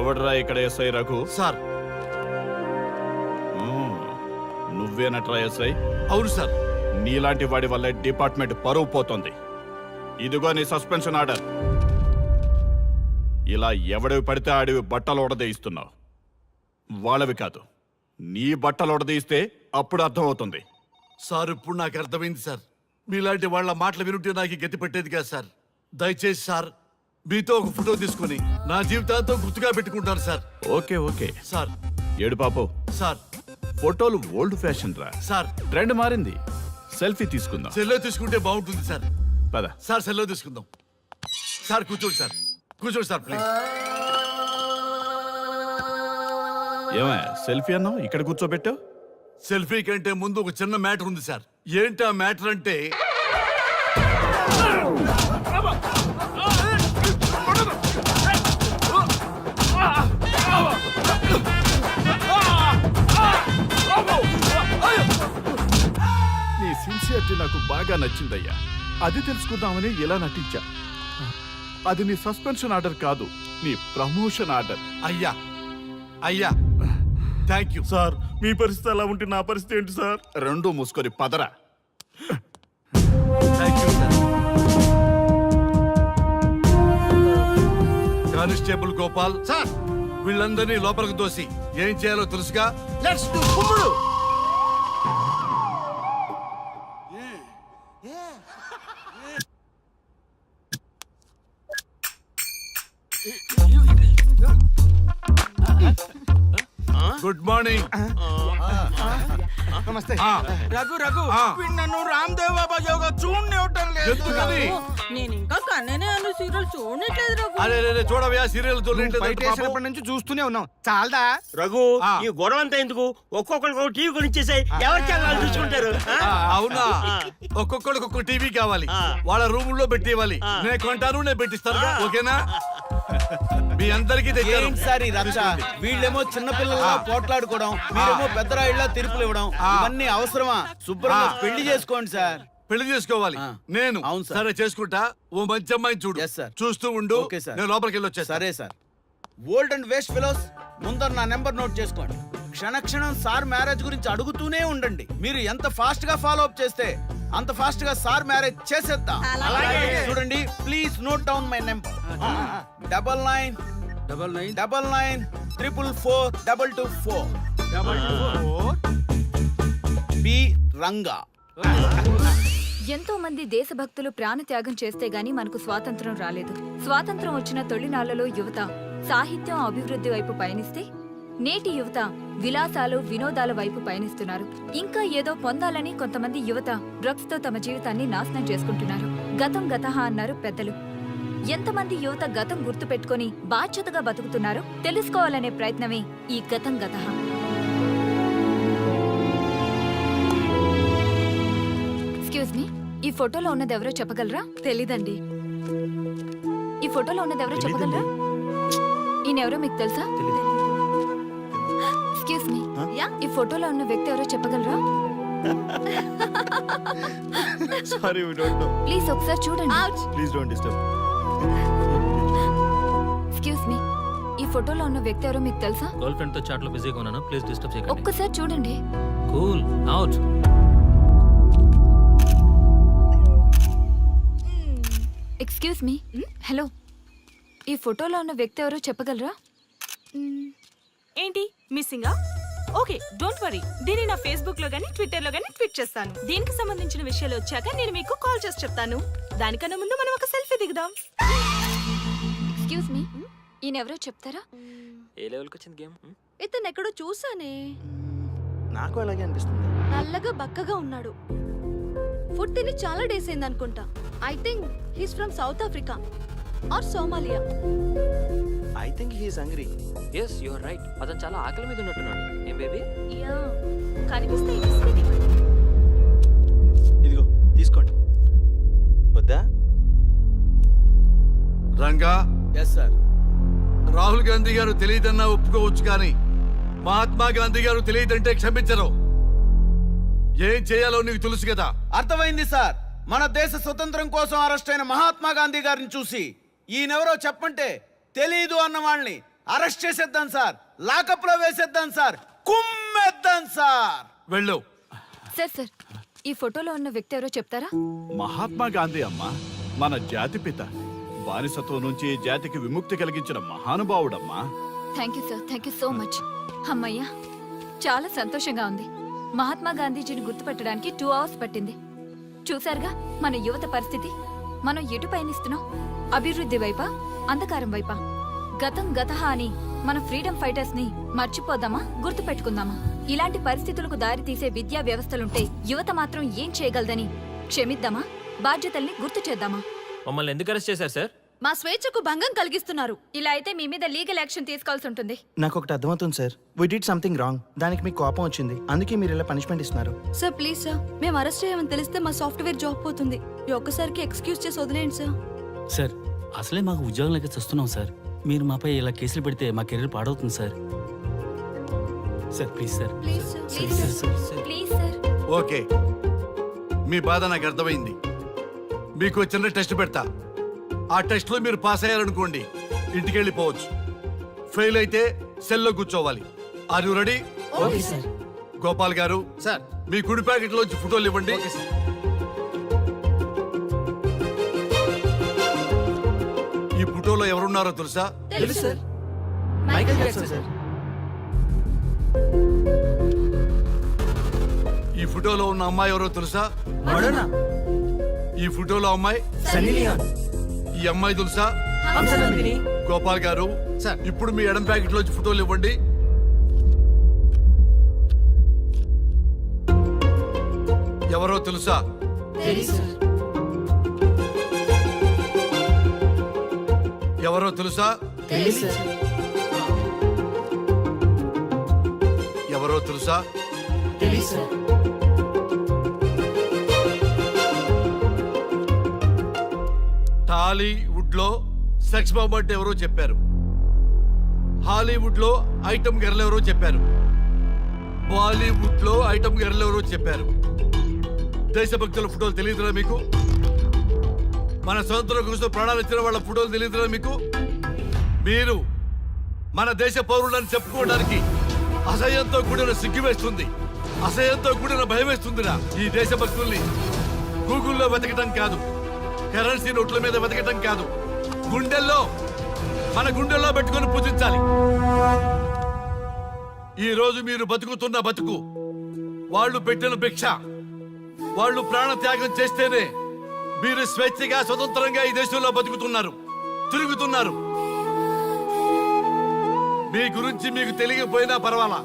ఎవడ్రా ఇక్కడ SI Raghu? Sir. నువ్వేనట్రా SI? అవును సార్. నీలాంటి వాడి వల్ల డిపార్ట్మెంట్ పరువు పోతుంది. ఇదిగో నీ సస్పెన్షన్ ఆర్డర్. ఇలా ఎవడివి పడితే ఆడివి బట్టలు ఉడదీయిస్తున్నావు. వాళ్ళవి కాదు, నీ బట్టలు ఉడదీయిస్తే అప్పుడు అర్థమవుతుంది. సార్ ఇప్పుడు నాకు అర్థమైంది సార్. మీలాంటి వాళ్ళ మాటలు వినుంటే నాకు గతి పెట్టేది కాదు సార్. దయచేసి సార్ మీతో ఒక ఫోటో తీసుకుని నా జీవితాంతో గుర్తుగా పెట్టుకుంటాను సార్. Okay okay sir. ఏడు పాపో సార్. ఫోటోలు ఓల్డ్ ఫ్యాషన్ రా సార్. ట్రెండ్ మారింది. సెల్ఫీ తీసుకుందాం. సెల్లో తీసుకుంటే బాగుంటుంది సార్. పద సార్ సెల్లో తీసుకుందాం. సార్ కూర్చోండి సార్. కూర్చోండి సార్ ప్లీజ్. ఏమా సెల్ఫీ అన్నావు, ఇక్కడ కూర్చోబెట్టావు? సెల్ఫీ కంటే ముందు ఒక చిన్న మ్యాటర్ ఉంది సార్. ఏంటి ఆ మ్యాటర్ అంటే నీ సిన్సియరిటీ నాకు బాగా నచ్చిందయ్యా. అది తెలుసుకుందామని ఇలా నటించా. అది నీ సస్పెన్షన్ ఆర్డర్ కాదు, నీ ప్రమోషన్ ఆర్డర్. అయ్యా అయ్యా థ్యాంక్ యూ సార్. మీ పరిస్థితి అలా ఉంటే నా పరిస్థితి ఏంటి సార్? రెండు మూసుకొని పదరా. Thank you sir. Constable Gopal sir, వీళ్ళందరినీ లోపలికి దోసి ఏం చేయాలో తెలుసుగా. లెట్స్ డు కుమ్ముడు. Good morning. నమస్తే. రఘు రఘు నన్ను రామ్ దేవ్ బాబా యోగా చూడనివ్వటం లేదు. ఎందుకని? నేను ఇంకా కన్ననే అను సీరియల్ చూడట్లేదు రఘు. అరే చూడవయ్యా, సీరియల్ బయటేసినప్పటి నుంచి చూస్తూనే ఉన్నాం. చాలదా రఘు ఈ గొడవ అంతా ఎందుకు? ఒక్కొక్కరికి టీవీ కొనిచ్చేసాయి, ఎవరి ఛానల్ చూసుకుంటారు. అవునా? ఒక్కొక్కడికి ఒక్కొక్క టీవీ కావాలి, వాళ్ళ రూమ్ లో పెట్టివ్వాలి. నేను కొంటాను, నేను పెట్టిస్తాను. ఓకేనా? మీ అందరికీ సార్ వీళ్ళేమో చిన్నపిల్లల పోట్లాడుకోవడం, మీరేమో పెద్దరాయిళ్ళ తీర్పులు ఇవ్వడం, ఇవన్నీ అవసరమా? శుభ్రంగా పెళ్లి చేసుకోండి సార్. పెళ్లి చేసుకోవాలి నేను. అవును సార్. సరే చేసుకుంటా. ఓ మంచి అమ్మాయిని చూడు. Yes, sir. చూస్తూ ఉండు. Okay, sir. నేను లోపలికి వెళ్ళి వచ్చేస్తా. సరే sir. Old and waste fellows, ముందర నా నెంబర్ నోట్ చేసుకోండి. క్షణక్షణం సార్ మ్యారేజ్ గురించి అడుగుతూనే ఉండండి. మీరు ఎంత ఫాస్ట్ గా ఫాలో అప్ చేస్తే అంత ఫాస్ట్ గా సార్ మ్యారేజ్ చేసేద్దాం. చూడండి, please note down my number. 9999442224. B Ranga. ఎంతో మంది దేశభక్తులు ప్రాణత్యాగం చేస్తే గాని మనకు స్వాతంత్రం రాలేదు. స్వాతంత్రం వచ్చిన తొలినాళ్లలో యువత సాహిత్యం అభివృద్ధి వైపు పయనిస్తే నేటి యువత విలాసాలు వినోదాల వైపు పయనిస్తున్నారు. ఇంకా ఏదో పొందాలని కొంతమంది యువత డ్రగ్స్ తో తమ జీవితాన్ని నాశనం చేసుకుంటున్నారు. గతం గతహ అన్నారు పెద్దలు. ఎంతమంది యువత గతం గుర్తు పెట్టుకుని బాధ్యతగా బతుకుతున్నారో తెలుసుకోవాలనే ప్రయత్నమే ఈ గతం గతహ. ఎక్స్క్యూజ్ మీ, ఈ ఫోటోలో ఉన్నది ఎవరో చెప్పగలరా? తెలీదండి. ఈ ఫోటోలో ఉన్నది ఎవరో చెప్పగలరా? ఈయనెవరో మీకు తెలుసా? ఎక్స్క్యూజ్ మీ, ఈ ఫోటోలో ఉన్న వ్యక్తి ఎవరో చెప్పగలరా? Sorry, we don't know. Please ఒకసారి చూడండి. Please don't disturb. Excuse me, ఈ ఫోటోలో ఉన్న వ్యక్తి ఎవరో మీకు తెలుసా? గర్ల్ ఫ్రెండ్ తో చాట్ లో బిజీగా ఉన్నాను, ప్లీజ్ డిస్టర్బ్ చేయకండి. ఒక్కసారి చూడండి. Cool out. Excuse me, hello, ఈ ఫోటోలో ఉన్న వ్యక్తి ఎవరో చెప్పగలరా? ఏంటి మిస్సింగా? Okay, don't worry. దీన్ని నా ఫేస్బుక్ లో గానీ ట్విట్టర్ లో గానీ ట్వీట్ చేస్తాను. దీనికి సంబంధించిన విషయాలు వచ్చాక నేను మీకు కాల్ చేసి చెప్తాను. దానికన్నా ముందు మనం ఒక సెల్ఫీ దిగుదాం. ఎక్స్క్యూజ్ మీ, ఈయన ఎవరో చెప్తారా? ఏ లెవెల్కి వచ్చింది గేమ్? ఇతను ఎక్కడో చూసానే. నాకు అలాగే అనిపిస్తుంది. నల్లగా బక్కగా ఉన్నాడు. ఫుడ్ తిని చాలా డేస్ అయింది అనుకుంటా. I think he's from South Africa or Somalia. I think he is hungry. yes you are right. అతను చాలా ఆకలి మీద ఉన్నట్టున్నాడు. ఏం బేబీ? యా, కనిపిస్తే బిస్కెట్ ఇవ్వండి. ఇదిగో తీసుకోండి. వద్దా? రంగా. Yes sir. రాహుల్ గాంధీ గారు తెలియదన్నా ఒప్పుకోవచ్చు, కానీ మహాత్మా గాంధీ గారు తెలియదంటే క్షమించరు. ఏం చేయాలో నీకు తెలుసు కదా. అర్థమైంది సార్. మన దేశ స్వతంత్రం కోసం అరెస్ట్ అయిన మహాత్మా గాంధీ గారిని చూసి ఈయనెవరో చెప్పంటే తెలీదు అన్న వాళ్ళని అరెస్ట్ చేసేద్దాం సార్, లాకప్ లో వేసేద్దాం సార్, కుమ్మేద్దాం సార్. వెళ్ళు. సార్ సార్ ఈ ఫోటోలో ఉన్న వ్యక్తి ఎవరో చెప్తారా? మహాత్మా గాంధీ అమ్మా, మన జాతిపిత. బానిసత్వం నుంచి ఈ జాతికి విముక్తి కలిగించిన మహానుభావుడమ్మా. Thank you sir, thank you so much. అమ్మయ్యా, చాలా సంతోషంగా ఉంది. మహాత్మా గాంధీజీని గుర్తుపెట్టడానికి 2 అవర్స్ పట్టింది. చూశారుగా మన యువత పరిస్థితి. మనం ఎటు పయనిస్తున్నాం? అభివృద్ధి వైపా, అంధకారం వైపా? గతం గతహ అని మన ఫ్రీడమ్ ఫైటర్స్ ని మర్చిపోదామా, గుర్తు పెట్టుకుందామా? ఇలాంటి పరిస్థితులకు దారి తీసే విద్యా వ్యవస్థలుంటే యువత మాత్రం ఏం చేయగలదని క్షమిద్దామా, బాధ్యతల్ని గుర్తు చేద్దామా? మమ్మల్ని ఎందుకు అరెస్ట్ చేశారు సార్? మా స్వేచ్ఛకు భంగం కలిగిస్తున్నారు. ఇలా అయితే మీ మీద లీగల్ యాక్షన్ తీసుకోవాల్సి ఉంటుంది. నాకు ఒకటి అర్థమవుతుంది sir. We did something wrong. దానికి మీకు కోపం వచ్చింది, అందుకే మీరు ఇలా పనిష్మెంట్ ఇస్తున్నారు. సార్ ప్లీజ్ సార్, మేము అరెస్ట్ చేయమని తెలిస్తే మా సాఫ్ట్వేర్ జాబ్ పోతుంది. ఈ ఒక్కసారికి ఎక్స్క్యూజ్ చేసి వదిలేండి సార్. సార్ అసలే మాకు ఉద్యోగం లేక చూస్తున్నాం సార్. మీరు మాపై ఇలా కేసులు పెడితే మా కెరీర్ పాడవుతుంది sir. Sir please sir. Please sir. Please sir, please sir. Okay, మీ బాధ నాకు అర్థమైంది. మీకు చిన్న టెస్ట్ పెడతా. ఆ టెస్ట్ లో మీరు పాస్ అయ్యారనుకోండి, ఇంటికి వెళ్ళిపోవచ్చు. ఫెయిల్ అయితే సెల్లో కూర్చోవాలి. Are you ready? Okay sir. Gopal garu sir మీ కుడి ప్యాకెట్ లోంచి ఫోటోలు ఇవ్వండి. ఈ ఫోటోలో ఎవరున్నారో తెలుసా? తెలుసు సార్. Michael Jackson sir. ఈ ఫోటోలో ఉన్న అమ్మాయి ఎవరో తెలుసా? మడోనా. ఈ ఫోటోలో అమ్మాయి సన్నీ లియోన్. ఈ అమ్మాయి తెలుసా? హంసనందిని. గోపాల్ గారు సార్. ఇప్పుడు మీ ఎడం ప్యాకెట్ లోంచి ఫోటోలు ఇవ్వండి. ఎవరో తెలుసా? తెలుసు సార్. ఎవరో తెలుసా? తెలుసు సార్. ఎవరో తెలుసా? తెలుసు సార్. టాలీవుడ్ లో సెక్స్ బాంబ్ అంటే ఎవరో చెప్పారు. హాలీవుడ్ లో ఐటమ్ గర్ల్ ఎవరో చెప్పారు. బాలీవుడ్ లో ఐటమ్ గర్ల్ ఎవరో చెప్పారు. దేశభక్తుల ఫోటోలు తెలియదురా మీకు? మన స్వతంత్రం కోసం ప్రాణాలు ఇచ్చిన వాళ్ళ ఫోటోలు తెలియదురా మీకు? మీరు మన దేశ పౌరులని చెప్పుకోవడానికి అసహ్యంతో కూడిన సిగ్గు వేస్తుంది, అసహ్యంతో కూడిన భయం వేస్తుందిరా. ఈ దేశభక్తుల్ని గూగుల్లో వెతకటం కాదు, కరెన్సీ నోట్ల మీద వెతకటం కాదు, గుండెల్లో మన గుండెల్లో పెట్టుకొని పూజించాలి. ఈ రోజు మీరు బతుకుతున్న బతుకు వాళ్ళు పెట్టిన భిక్ష. వాళ్ళు ప్రాణ త్యాగం చేస్తేనే మీరు స్వేచ్ఛగా స్వతంత్రంగా ఈ దేశంలో బతుకుతున్నారు, తిరుగుతున్నారు. మీ గురించి మీకు తెలియకపోయినా పర్వాలా,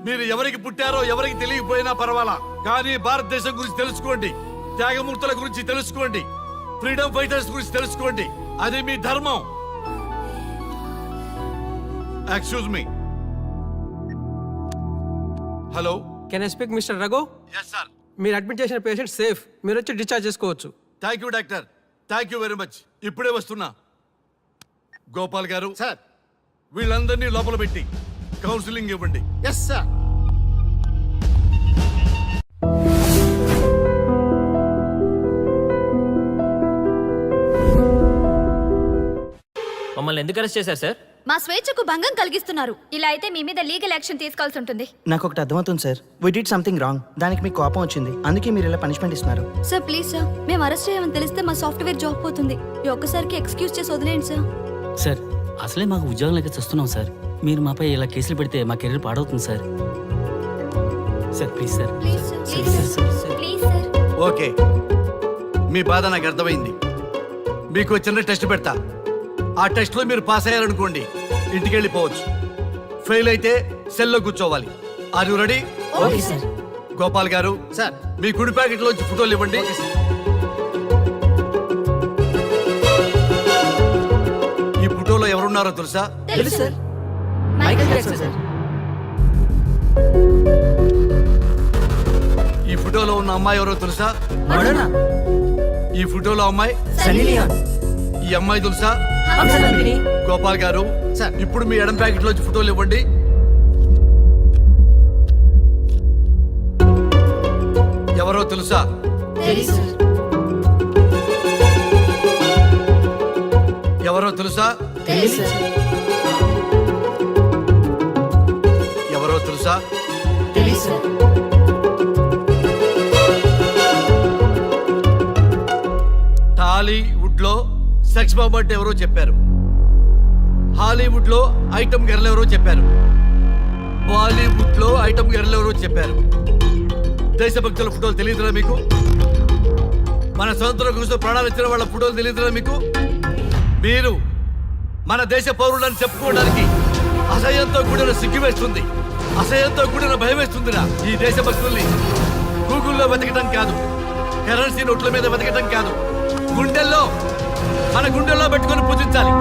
మీరు ఎవరికి పుట్టారో ఎవరికి తెలియకపోయినా పర్వాలా, కానీ భారతదేశం గురించి తెలుసుకోండి, త్యాగమూర్తుల గురించి తెలుసుకోండి, ఫ్రీడమ్ ఫైటర్స్ గురించి తెలుసుకోండి. అది మీ ధర్మం. Excuse me. Hello, can I speak mister Raghu? Yes sir. మీరు అడ్మిట్ చేసిన పేషెంట్ సేఫ్, మీరు వచ్చి డిశ్చార్జ్ చేసుకోవచ్చు. Thank you doctor, thank you very much. ఇప్పుడే వస్తున్నా. గోపాల్ గారు సార్. వీళ్ళందరినీ లోపల పెట్టి కౌన్సిలింగ్ ఇవ్వండి. Yes sir. మమ్మల్ని ఎందుకు అరెస్ట్ చేశారు సార్? మా స్వేచ్ఛకు భంగం కలిగిస్తున్నారు. ఇలా అయితే మీ మీద లీగల్ యాక్షన్ తీసుకోవాల్సి ఉంటుంది. నాకు ఒకటి అర్థమవుతుంది sir. We did something wrong. దానికి మీకు కోపం వచ్చింది, అందుకే మీరు ఇలా పనిష్మెంట్ ఇస్తున్నారు. సార్ ప్లీజ్ సార్, మేము అరెస్ట్ చేయమని తెలిస్తే మా సాఫ్ట్వేర్ జాబ్ పోతుంది. ఈ ఒక్కసారికి ఎక్స్క్యూజ్ చేసి వదిలేండి సార్. సార్ అసలే మాకు ఉద్యోగం లేక చూస్తున్నాం సార్. మీరు మాపై ఇలా కేసులు పెడితే మా కెరీర్ పాడవుతుంది sir. Sir please sir. Please sir. Please sir, please sir. Okay, మీ బాధ నాకు అర్థమైంది. మీకు చిన్న టెస్ట్ పెడతా. ఆ టెస్ట్ లో మీరు పాస్ అయ్యారనుకోండి, ఇంటికి వెళ్ళిపోవచ్చు. ఫెయిల్ అయితే సెల్లో కూర్చోవాలి. Are you ready? Okay sir. Gopal garu sir. మీ కుడి ప్యాకెట్ లోంచి ఫోటోలు ఇవ్వండి. ఈ ఫోటోలో ఎవరున్నారో తెలుసా? తెలుసు సార్. Michael Jackson sir. ఈ ఫోటోలో ఉన్న అమ్మాయి ఎవరో తెలుసా? మడోనా. ఈ ఫోటోలో అమ్మాయి సన్నీ లియోన్. ఈ అమ్మాయి తెలుసా? హంసనందిని. గోపాల్ గారు సార్. ఇప్పుడు మీ ఎడం ప్యాకెట్ లోంచి ఫోటోలు ఇవ్వండి. ఎవరో తెలుసా? తెలుసు సార్. ఎవరో తెలుసా? తెలుసు సార్. తెలుసా? తెలీదు సార్. టాలీవుడ్ లో సెక్స్ బాంబ్ అంటే ఎవరో చెప్పారు, హాలీవుడ్ లో ఐటమ్ గర్ల్ ఎవరో చెప్పారు, బాలీవుడ్ లో ఐటమ్ గర్ల్ ఎవరో చెప్పారు. దేశభక్తుల ఫోటోలు తెలియదురా మీకు? మన స్వతంత్రం కోసం ప్రాణాలు ఇచ్చిన వాళ్ళ ఫోటోలు తెలియదురా మీకు? మీరు మన దేశ పౌరులని చెప్పుకోవడానికి అసహ్యంతో కూడిన సిగ్గు వేస్తుంది, అసహ్యంతో కూడిన భయం వేస్తుందిరా. ఈ దేశభక్తుల్ని గూగుల్లో వెతకటం కాదు, కరెన్సీ నోట్ల మీద వెతకటం కాదు, గుండెల్లో మన గుండెల్లో పెట్టుకొని పూజించాలి.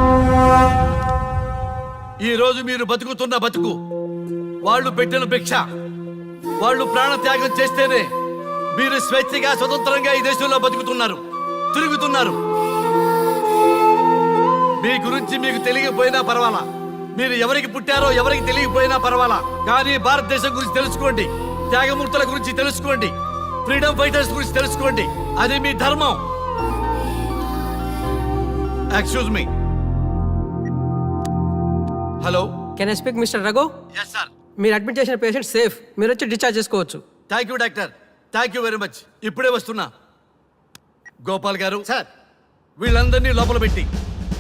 ఈ రోజు మీరు బతుకుతున్న బతుకు వాళ్ళు పెట్టిన భిక్ష. వాళ్ళు ప్రాణ త్యాగం చేస్తేనే మీరు స్వేచ్ఛగా స్వతంత్రంగా ఈ దేశంలో బతుకుతున్నారు, తిరుగుతున్నారు. మీ గురించి మీకు తెలియకపోయినా పర్వాలా, మీరు ఎవరికి పుట్టారో ఎవరికి తెలియకపోయినా పర్వాలా, కానీ భారతదేశం గురించి తెలుసుకోండి, త్యాగమూర్తుల గురించి తెలుసుకోండి, ఫ్రీడమ్ ఫైటర్స్ గురించి తెలుసుకోండి. అది మీ ధర్మం. Excuse me. Hello, can I speak mister Raghu? Yes sir. మీరు అడ్మిట్ చేసిన పేషెంట్ సేఫ్, మీరు వచ్చి డిశ్చార్జ్ చేసుకోవచ్చు. Thank you doctor, thank you very much. ఇప్పుడే వస్తున్నా. గోపాల్ గారు సార్. వీళ్ళందరినీ లోపల పెట్టి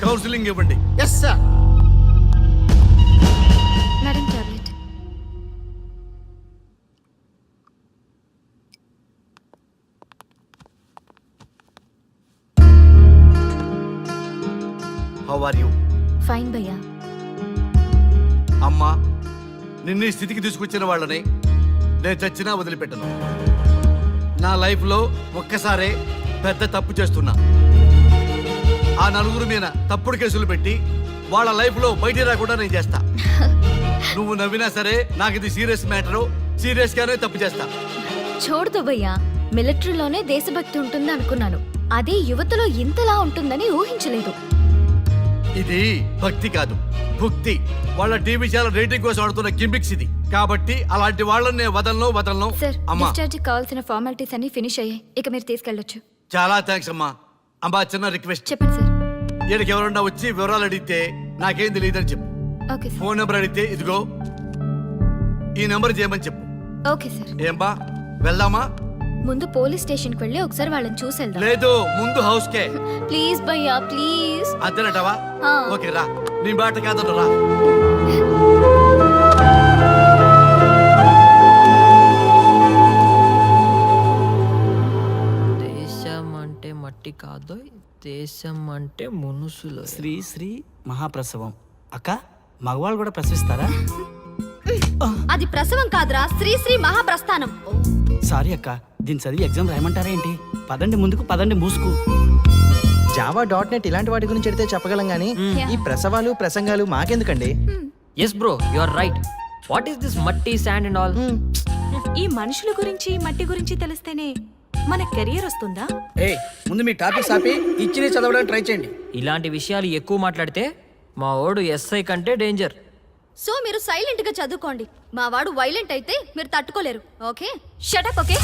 కౌన్సిలింగ్ ఇవ్వండి. Yes sir. Madam tablet. How are you? Fine భయ్యా. అమ్మా, నిన్ను ఈ స్థితికి తీసుకొచ్చిన వాళ్ళని నేను చచ్చినా వదిలిపెట్టను. నా లైఫ్లో ఒక్కసారే పెద్ద తప్పు చేస్తున్నా. ఆ నలుగురు మీద తప్పుడు కేసులు పెట్టి వాళ్ళ లైఫ్లో బయట రాకుండా నేను చేస్తా. నువ్వు నవ్వినా సరే నాకు ఇది సీరియస్ మ్యాటరు, సీరియస్ గానే తప్పు చేస్తా. చూడదు భయ్యా, మిలిటరీలోనే దేశభక్తి ఉంటుంది అనుకున్నాను, అదే యువతలో ఇంతలా ఉంటుందని ఊహించలేదు. ఇది భక్తి కాదు, భుక్తి. వాళ్ళ టీవీ ఛానల్ రేటింగ్ కోసం ఆడుతున్న గిమిక్స్ ఇది. కాబట్టి అలాంటి వాళ్ళని నేను వదలను. సార్, అమ్మా, డిశ్చార్జ్ కావాల్సిన ఫార్మాలిటీస్ అన్ని ఫినిష్ అయ్యాయి, ఇక మీరు తీసుకెళ్ళొచ్చు. చాలా థ్యాంక్స్ అమ్మా. అమ్మా, చిన్న రిక్వెస్ట్. చెప్పండి సార్. ఈయనకి ఎవరన్నా వచ్చి వివరాలు అడిగితే నాకేం తెలియదని చెప్పు. Okay sir. ఫోన్ నెంబర్ అడిగితే ఇదిగో ఈ నెంబర్ చేయమని చెప్పు. Okay sir. ఏంబా, వెళ్దామా? ముందు పోలీస్ స్టేషన్కి వెళ్ళి ఒకసారి వాళ్ళని చూసి వెళ్దాం. లేదు, ముందు హౌస్ కే. ప్లీజ్ భయ్యా, ప్లీజ్. అంతేనటవా? ఆ. ఓకే రా, నీ బాట కాదను రా. దేశం అంటే మట్టి కాదు, దేశం అంటే మనుషులు. శ్రీ శ్రీ మహాప్రసవం. అక్క, మగవాళ్ళు కూడా ప్రసవిస్తారా? అది ప్రసవం కాదురా, శ్రీ శ్రీ మహాప్రస్థానం. సారీ అక్క, దీన్ని చదివి ఎగ్జామ్ రాయమంటారా ఏంటి? పదండి ముందుకు, పదండి మూసుకు. java.net ఇలాంటి వాటి గురించి అడిగితే చెప్పగలం గానీ ఈ ప్రసవాలు ప్రసంగాలు మాకెందుకండి? Yes bro, you are right. What is this మట్టి, శాండ్ అండ్ ఆల్? ఈ మనుషుల గురించి మట్టి గురించి తెలిస్తేనే మన కెరియర్ వస్తుందా? ముందు మీ టాపిక్స్ ఆపి ఇచ్చి చదవడానికి ట్రై చేయండి. ఇలాంటి విషయాలు ఎక్కువ మాట్లాడితే మా ఓడు ఎస్ఐ కంటే డేంజర్. సో మీరు సైలెంట్ గా చదువుకోండి. మా వాడు వైలెంట్ అయితే మీరు తట్టుకోలేరు. Okay, shut up. ఓకే.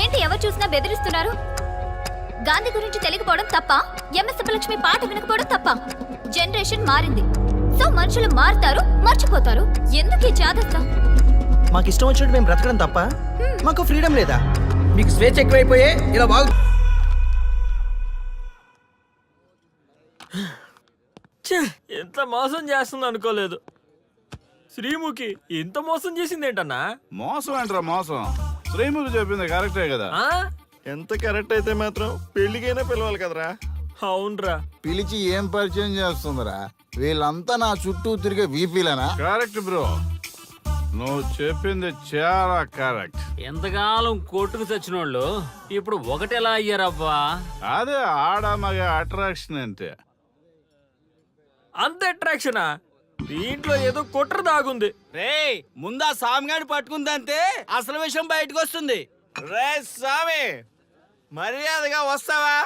ఏంటి ఎవరు చూసినా బెదిరిస్తున్నారు? గాంధీ గురించి తెలియకపోవడం తప్ప, ఎంఎస్ సుబ్బలక్ష్మి పాట వినకపోవడం తప్ప? జనరేషన్ మారింది, సో మనుషులు మారుతారు, మర్చిపోతారు. ఎందుకు ఈ చాదస్తం? మాకు ఇష్టం వచ్చినట్టు మేము బ్రతకడం తప్ప మాకు ఫ్రీడమ్ లేదా? మీకు స్వేచ్ఛ ఎక్కువైపోయే ఇలా బాగు. ఎంత మోసం చేస్తుంది అనుకోలేదు. శ్రీముఖి ఇంత మోసం చేసింది ఏంటన్నా? మోసం ఏంట్రా మోసం? శ్రీముఖి చెప్పింది కరెక్టే కదా. ఎంత కరెక్ట్ అయితే మాత్రం పెళ్లికైనా పిలవాలి కదరా. అవునరా. పిలిచి ఏం పరిచయం చేస్తుందిరా? వీళ్ళంతా నా చుట్టూ తిరిగే వీపీలేనా? కరెక్ట్ బ్రో, నువ్వు చెప్పింది చాలా కరెక్ట్. ఎంతకాలం కోర్టుకు చచ్చిన వాళ్ళు ఇప్పుడు ఒకటెలా అయ్యారబ్బా? అదే ఆడ మగ అట్రాక్షన్ అంటే. అంత అట్రాక్షనా? దీంట్లో ఏదో కుట్ర దాగుంది. రే, ముందా సామిగాడి పట్టుకుందంటే అసలు విషయం బయటకు వస్తుంది. రే స్వామి, మర్యాదగా వస్తావా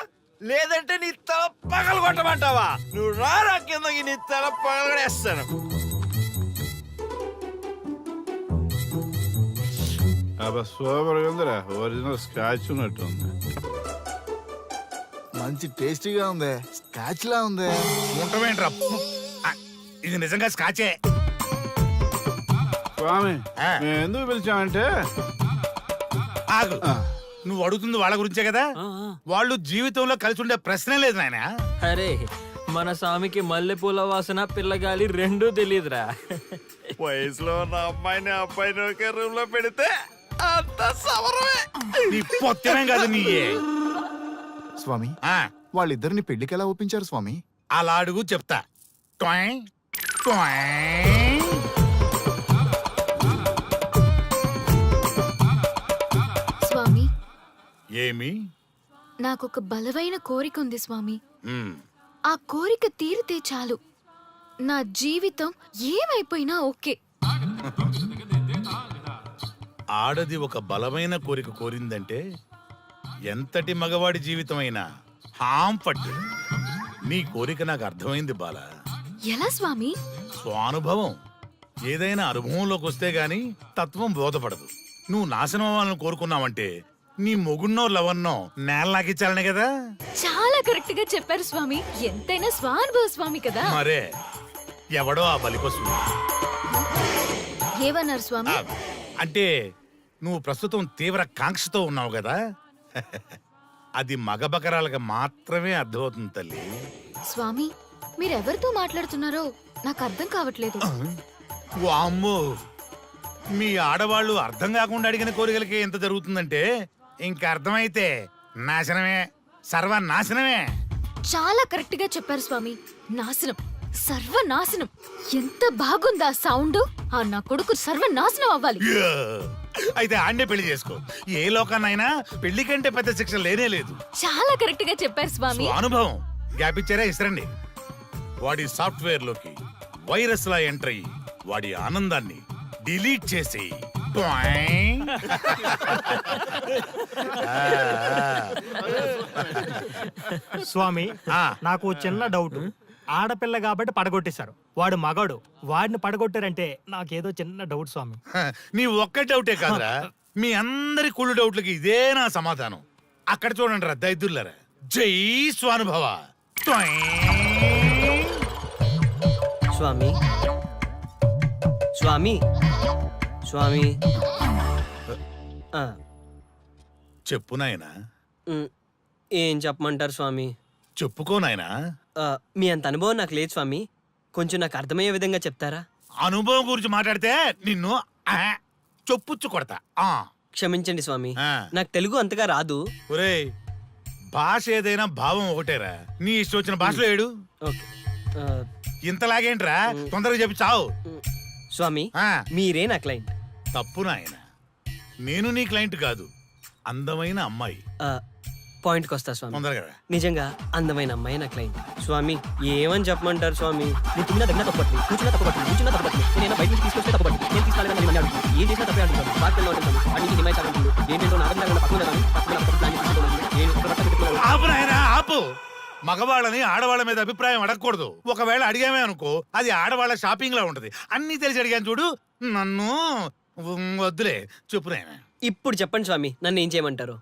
లేదంటే నీ తల పగలు కొట్టమంటావా? నువ్వు రారా కిందకి, నీ తల పగలగడేస్తాను. అబ్బా సూపర్ గా ఉందిరా, ఒరిజినల్ స్కాచ్ ఉన్నట్టు ఉంది. మంచి టేస్టీగా ఉంది, స్కాచ్ లా ఉంది. ఉంటావేంట్రా? ఇది నిజంగా స్కాచే. స్వామి మేము ఎందుకు పిలిచామంటే ఆగు నువ్వు అడుగుతుంది వాళ్ళ గురించే కదా వాళ్ళు జీవితంలో కలిసి ఉండే ప్రశ్నే లేదు నాయన అరే మన స్వామికి మల్లెపూల వాసన పిల్లగాలి రెండూ తెలియదురా. వయసులో ఉన్న అమ్మాయిని అబ్బాయిని ఒకే రూమ్ లో పెడితే అంత సమరమే. నీ పొత్తమే కాదు నీయే స్వామి ఆ, వాళ్ళిద్దరిని పెళ్లికి ఎలా ఒప్పించారు స్వామి? అలా అడుగు చెప్తా టొయ్, టొయ్. స్వామి ఏమి నాకొక బలమైన కోరిక ఉంది స్వామి. ఉమ్, ఆ కోరిక తీరితే చాలు, నా జీవితం ఏమైపోయినా ఓకే. ఆడది ఒక బలమైన కోరిక కోరిందంటే ఎంతటి మగవాడి జీవితమైనా హాంపట్టు. నీ కోరిక నాకు అర్థమైంది బాల. ఎలా స్వామి? స్వానుభవం. ఏదైనా అనుభవంలోకి వస్తే గాని తత్వం బోధపడదు. నువ్వు నాశనం అవ్వాలని కోరుకున్నావంటే నీ మొగున్నో లవన్నో నేల నాకిచ్చాలనే కదా. చాలా కరెక్ట్ గా చెప్పారు స్వామి. ఎంతైనా స్వానుభవ స్వామి కదా. మరే ఎవడో ఆ బలిపశు. ఏమన్నారు స్వామి? అంటే నువ్వు ప్రస్తుతం తీవ్ర కాంక్షతో ఉన్నావు కదా. అది మగ బకరాలకు మాత్రమే అర్థమవుతుంది తల్లి. స్వామి మీరెవరితో మాట్లాడుతున్నారో నాకు అర్థం కావట్లేదు. వామ్మో, మీ ఆడవాళ్ళు అర్థం కాకుండా అడిగిన కోరికలకి ఎంత జరుగుతుందంటే ఇంకా అర్థమైతే నాశనమే, సర్వనాశనమే. చాలా కరెక్ట్ గా చెప్పారు స్వామి. నాశనం, సర్వనాశనం. ఎంత బాగుందా సౌండ్? ఆ నా కొడుకు సర్వనాశనం అవ్వాలి. యా! అయితే ఆన్నే పెళ్లి చేసుకో. ఏ లోకాన్నైనా పెళ్లి కంటే పెద్ద శిక్ష లేనే లేదు. చాలా కరెక్ట్ గా చెప్పారు స్వామి. అనుభవం. గ్యాప్ ఇచ్చారా? ఇస్తారండి. వాడి సాఫ్ట్వేర్ లోకి వైరస్ లా ఎంటర్ అయ్యి వాడి ఆనందాన్ని డిలీట్ చేసి స్వామి ఆ, నాకు చిన్న డౌట్. ఆడపిల్ల కాబట్టి పడగొట్టేశారు, వాడు మగాడు, వాడిని పడగొట్టారంటే నాకేదో చిన్న డౌట్ స్వామి. నీ ఒక్క డౌటే కాదురా, మీ అందరి కుళ్ళు డౌట్లకి ఇదే నా సమాధానం. అక్కడ చూడండి రా దైదుర్లరా. జై స్వానుభవ. స్వామి స్వామి స్వామి చెప్పు నాయనా. ఏం చెప్పమంటారు స్వామి? చెప్పుకో నాయనా. మీ అంత అనుభవం నాకు లేదు స్వామి. కొంచెం నాకు అర్థమయ్యే విధంగా చెప్తారా? అనుభవం గురించి మాట్లాడితే నిన్ను చొప్పుచ్చు కొడతా. క్షమించండి స్వామి, ఆ. నాకు తెలుగు అంతగా రాదు. ఒరేయ్, భాష ఏదైనా భావం ఒకటేరా. నీ ఇష్టం వచ్చిన భాషలో ఏడు. ఓకే. ఇంతలాగేంట్రా, తొందరగా చెప్పి చావు. స్వామి ఆ, మీరే నా క్లయింట్. తప్పు నాయన. నేను నీ క్లయింట్ కాదు, అందమైన అమ్మాయి. పాయింట్కి వస్తా స్వామి. తొందరగా రా. నిజంగా అందమైన అమ్మాయి నా క్లయింట్. స్వామి ఏమని చెప్పమంటారు స్వామి? నేను తిన్నా దగ్గర తప్పట్లేదు, కూర్చున్నా తప్పట్లేదు, కూర్చున్నా తప్పట్లేదు, నేను బయట నుంచి తీసుకొస్తే తప్పట్లేదు, నేను తీసుకురాలేదని మళ్ళీ అడుగుతాను. ఏం చేసినా తప్పే అడుగుతాను. బాగా ఉంటాను, అన్ని హిమాయత్ అంటుంది. ఏంటంటే నా దగ్గర పక్కన ఆపు నాయనా, ఆపు. మగవాళ్ళని ఆడవాళ్ళ మీద అభిప్రాయం అడగకూడదు. ఒకవేళ అడిగామే అనుకో, అది ఆడవాళ్ళ షాపింగ్ లా ఉంటది. అన్ని తెలిసి అడిగాను చూడు, నన్ను వద్దులే. చెప్పు నాయనా. ఇప్పుడు చెప్పండి స్వామి, నన్ను ఏం చేయమంటారు?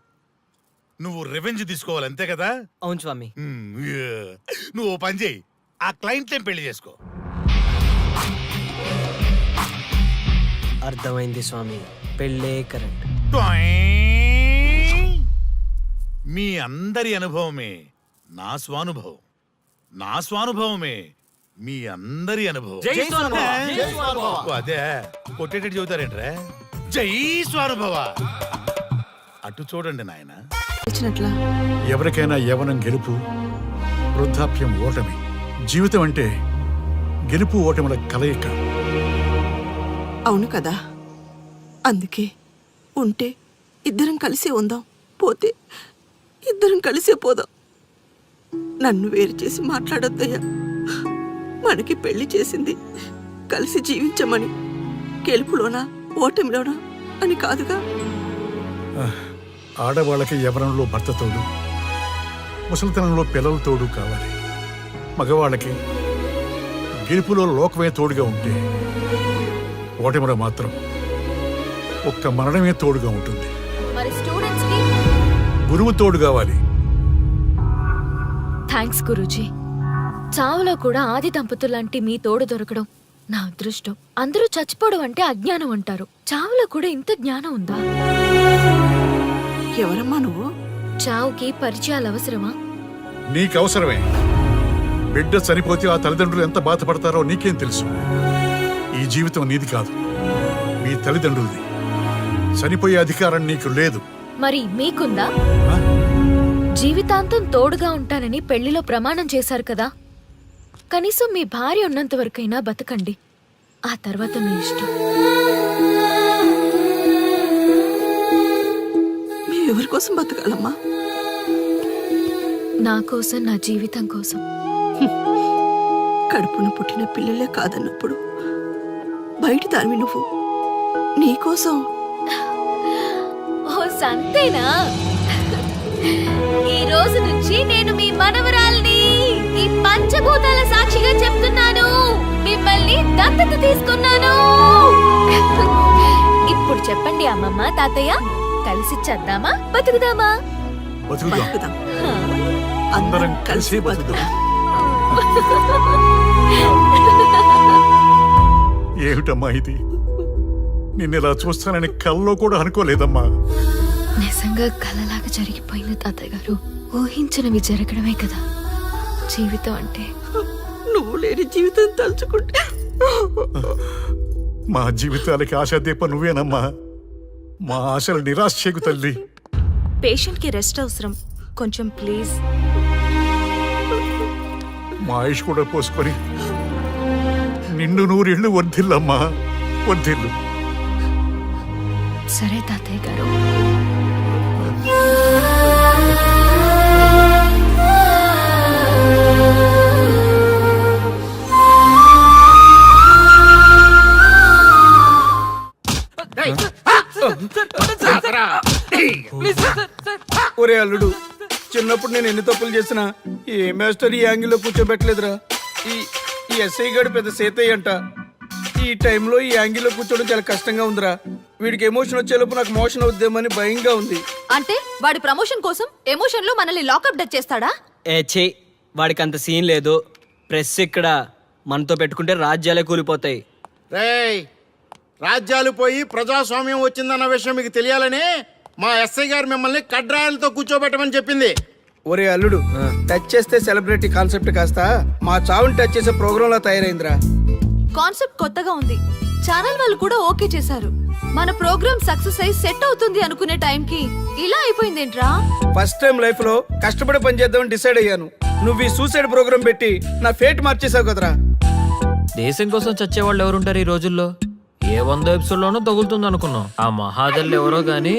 నువ్వు రివెంజ్ తీసుకోవాలి, అంతే కదా? అవును స్వామి. నువ్వు ఓ పని చేయి, ఆ క్లయింట్లే పెళ్లి చేసుకో. అర్థమైంది స్వామి, పెళ్ళే కరెక్ట్. మీ అందరి అనుభవమే నా స్వానుభవం, నా స్వానుభవమే మీ అందరి అనుభవం. అదే కొట్టేటట్టు చెబుతారేంట్రా? జై స్వానుభవ. అటు చూడండి నాయన. ఎవరికైనా యవ్వనం గెలుపు, వృద్ధాప్యం ఓటమి. జీవితం అంటే గెలుపు ఓటముల కలయిక. అవును కదా, అందుకే ఉంటే ఇద్దరం కలిసే ఉందాం, పోతే ఇద్దరం కలిసే పోదాం. నన్ను వేరు చేసి మాట్లాడొద్దయ్యా. మనకి పెళ్లి చేసింది కలిసి జీవించమని, గెలుపులోనా ఓటమిలోనా అని కాదుగా. ఆడవాళ్ళకి యవ్వనంలో భర్త తోడు, ముసలితనంలో పిల్లల తోడు కావాలి. మగవాళ్ళకి గెలుపులో లోకమే తోడుగా ఉంటే, ఓటమిలో మాత్రం ఒక్క మరణమే తోడుగా ఉంటుంది. మరి స్టూడెంట్స్ కి గురువు తోడు కావాలి. థ్యాంక్స్ గురూజీ. చావులో కూడా ఆది దంపతులాంటి మీ తోడు దొరకడం నా అదృష్టం. అందరూ చచ్చిపోవడం అంటే అజ్ఞానం అంటారు. చావులో కూడా ఇంత జ్ఞానం ఉందా? ఎవరమ్మా నువ్వు? చావుకి పరిచయాలు అవసరమా? నీకు అవసరమే. బిడ్డ చనిపోతే ఆ తల్లిదండ్రులు ఎంత బాధపడతారో నీకేం తెలుసు? ఈ జీవితం నీది కాదు, మీ తల్లిదండ్రులది. చనిపోయే అధికారం నీకు లేదు. మరి మీకుందా? జీవితాంతం తోడుగా ఉంటానని పెళ్లిలో ప్రమాణం చేశారు కదా. కనీసం మీ భార్య ఉన్నంత వరకైనా బతకండి. ఆ తర్వాత మీ ఇష్టం. ఎవరి కోసం బతకాలమ్మా? నా కోసం, నా జీవితం కోసం. కడుపున పుట్టిన పిల్లలే కాదన్నప్పుడు బయట దానివి నువ్వు నీకోసం. ఓ సంతేనా? ఈ రోజు నుంచి నేను మీ మనవరాల్ని. ఈ పంచభూతాల సాక్షిగా చెప్తున్నాను, మిమ్మల్ని దత్తత తీసుకున్నాను. ఇప్పుడు చెప్పండి అమ్మమ్మ, తాతయ్య, కలిసి చేద్దామా, బతుకుదామా? బతుకుదాం. అందరం కలిసి బతుకుదాం. ఏమిటమ్మా ఇది? నిన్నెలా చూస్తానని కల్లో కూడా అనుకోలేదమ్మా. నిజంగా కలలాగా జరిగిపోయింది తాతయ్య గారు. ఊహించినవి జరగడమే కదా జీవితం అంటే. నువ్వు లేని జీవితం తలుచుకుంటే మా జీవితాలకి ఆశాదీప నువ్వేనమ్మా. మా ఆశలు నిరాశ చేయకు తల్లి. పేషెంట్ కి రెస్ట్ అవసరం, కొంచెం ప్లీజ్. మా ఆయుష్ కూడా పోసుకొని నిండు నూరిళ్ళు వర్ధిల్లమ్మా, వర్ధిల్లు. సరే తాతయ్య గారు. ఒరే అల్లుడు, చిన్నప్పుడు నేను ఎన్ని తప్పులు చేసినా ఏ మాస్టర్ ఈ యాంగిల్లో కూర్చోబెట్టలేదురా. ఈ ఎస్ఐ గడు పెద్ద సేతయ్య అంట. ఈ టైంలో ఈ యాంగిల్లో కూర్చోవడం చాలా కష్టంగా ఉందిరా. వీడికి ఎమోషన్ వచ్చేలోపు నాకు మోషన్ అవుద్దేమని భయంగా ఉంది. అంటే వాడి ప్రమోషన్ కోసం ఎమోషన్ లో మనల్ని లాకప్ డెత్ చేస్తాడా? ఛీ, వాడికి అంత సీన్ లేదు. ప్రెస్ ఇక్కడ మనతో పెట్టుకుంటే రాజ్యాలే కూలిపోతాయి. రేయ్, రాజ్యాలు పోయి ప్రజాస్వామ్యం వచ్చిందన్న విషయం మీకు తెలియాలని మా ఎస్ఐ గారు మిమ్మల్ని కడ్రాయలతో కూర్చోబెట్టమని చెప్పింది. ఒరే అల్లుడు, టచ్ చేస్తే సెలబ్రిటీ కాన్సెప్ట్ కాస్త మా చావుని టచ్ చేసే ప్రోగ్రామ్ లా తయారైందిరా. కాన్సెప్ట్ కొత్తగా ఉంది. ఛానల్ వాళ్ళు కూడా ఓకే చేశారు. మన ప్రోగ్రామ్ సక్సెస్ అయి సెట్ అవుతుంది అనుకునే టైంకి ఇలా అయిపోయిందేంట్రా? ఫస్ట్ టైం లైఫ్ లో కష్టపడి పని చేద్దామని డిసైడ్ అయ్యాను. నువ్వు ఈ సూసైడ్ ప్రోగ్రామ్ పెట్టి నా ఫేట్ మార్చేసావు కదరా. దేశం కోసం చచ్చేవాళ్ళు ఎవరుంటారు ఈ రోజుల్లో? ఏ 100 ఎపిసోడ్లోనో తగులుతుంది అనుకున్నాం. ఆ మహాదల్లు ఎవరో గానీ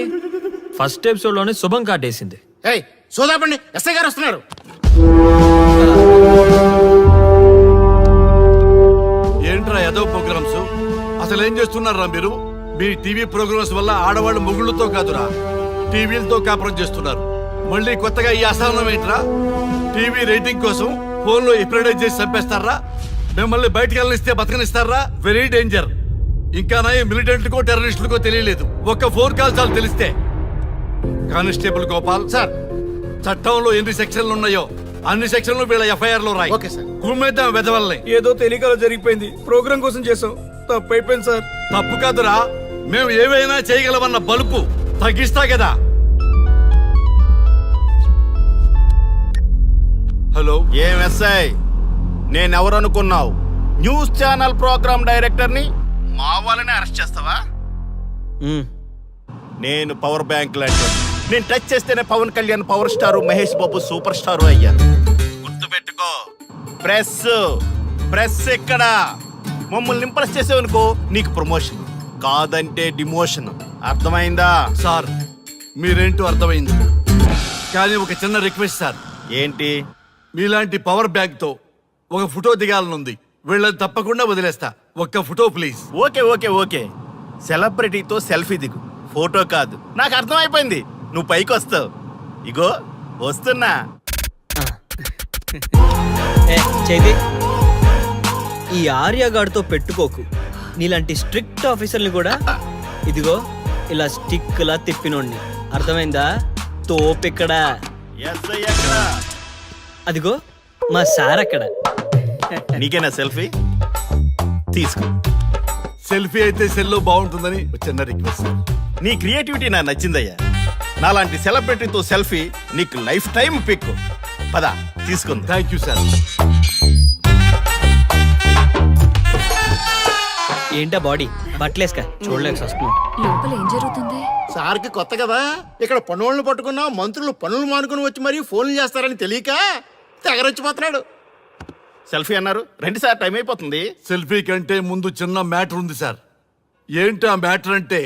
ఫస్ట్ ఎపిసోడ్ లోనే శుభం కాటేసింది. ఏయ్, సోదాపండి, ఎస్ఐ గారు వస్తున్నారు. ఏంట్రా ఏదో ప్రోగ్రామ్స్? అసలు ఏం చేస్తున్నారా మీరు? మీ టీవీ ప్రోగ్రామ్స్ వల్ల ఆడవాళ్ళు మొగుళ్ళతో కాదురా, టీవీలతో కాపురం చేస్తున్నారు. మళ్ళీ కొత్తగా ఈ అసహనం ఏంట్రా? టీవీ రేటింగ్ కోసం ఫోన్లో ఎప్రిడైజ్ చేసి చంపేస్తారా? మిమ్మల్ని బయటకు వెళ్ళనిస్తే బతకనిస్తారా? Very danger. ఇంకా నా మిలిటెంట్లకో టెర్రరిస్టులకో తెలియలేదు, ఒక్క ఫోన్ కాల్ చాలు తెలిస్తే. కానిస్టేబుల్ గోపాల్ సార్, చట్టంలో ఎన్ని సెక్షన్లు ఉన్నాయో అన్ని సెక్షన్లు వీళ్ళ ఎఫ్ఐఆర్ లో రాయి. Okay sir. కుమ్మేద్దాం వెదవల్ని. ఏదో తెలియకలో జరిగిపోయింది. ప్రోగ్రామ్ కోసం చేసాం, తప్పు అయిపోయింది సార్. తప్పు కాదురా, మేము ఏవైనా చేయగలమన్న బలుపు తగ్గిస్తా కదా. హలో, ఏం ఎస్ఐ, నేనెవరు అనుకున్నావు? న్యూస్ ఛానల్ ప్రోగ్రామ్ డైరెక్టర్ని. మా వాళ్ళని అరెస్ట్ చేస్తావా? నేను పవర్ బ్యాంక్ లాంటి. నేను టచ్ చేస్తేనే Pawan Kalyan power star, Mahesh Babu super star అయ్యారు. గుర్తుపెట్టుకో, ప్రెస్ ఇక్కడ మమ్మల్ని ఇంప్రెస్ చేసేవనుకో నీకు ప్రమోషన్, కాదంటే డిమోషన్. అర్థమైందా? సార్ మీరేంటో అర్థమైంది, కానీ ఒక చిన్న రిక్వెస్ట్ సార్. ఏంటి? మీలాంటి పవర్ బ్యాంక్ తో ఒక ఫోటో దిగాలనుంది. వీళ్ళని తప్పకుండా వదిలేస్తా, ఒక్క photo please. Okay okay okay, సెలబ్రిటీతో సెల్ఫీ దిగు, ఫోటో కాదు. నాకు అర్థమైపోయింది, నువ్వు పైకి వస్తావు. ఇగో వస్తున్నా. చైతి, ఈ ఆర్యగాడితో పెట్టుకోకు. నీలాంటి స్ట్రిక్ట్ ఆఫీసర్ని కూడా ఇదిగో ఇలా స్టిక్ లా తిప్పినోడిని. అర్థమైందా? తోపిక్కడ. అదిగో మా సార్ అక్కడ. నీకేనా సెల్ఫీ? తీసుకో. సెల్ఫీ అయితే సెల్లో బాగుంటుందని ఒక చిన్న రిక్వెస్ట్ సార్. నీ క్రియేటివిటీ నాకు నచ్చిందయ్యా. నాలాంటి సెలబ్రిటీతో సెల్ఫీ నీకు లైఫ్ టైం పిక్. పద తీసుకుందా. Thank you sir. ఏంటా బాడీ బట్టలేసుక చూడలేక వస్తున్నాం. లోపల ఏం జరుగుతుంది? సార్కి కొత్త కదా, ఇక్కడ పనులను పట్టుకున్నా మంత్రులు పనులు మానుకుని వచ్చి మరీ ఫోన్లు చేస్తారని తెలియక తెగరొచ్చిపోతున్నాడు. సెల్ఫీ అన్నారు, రండి సార్, టైం అయిపోతుంది. సెల్ఫీ కంటే ముందు చిన్న మ్యాటర్ ఉంది సార్. ఏంటి ఆ మ్యాటర్ అంటే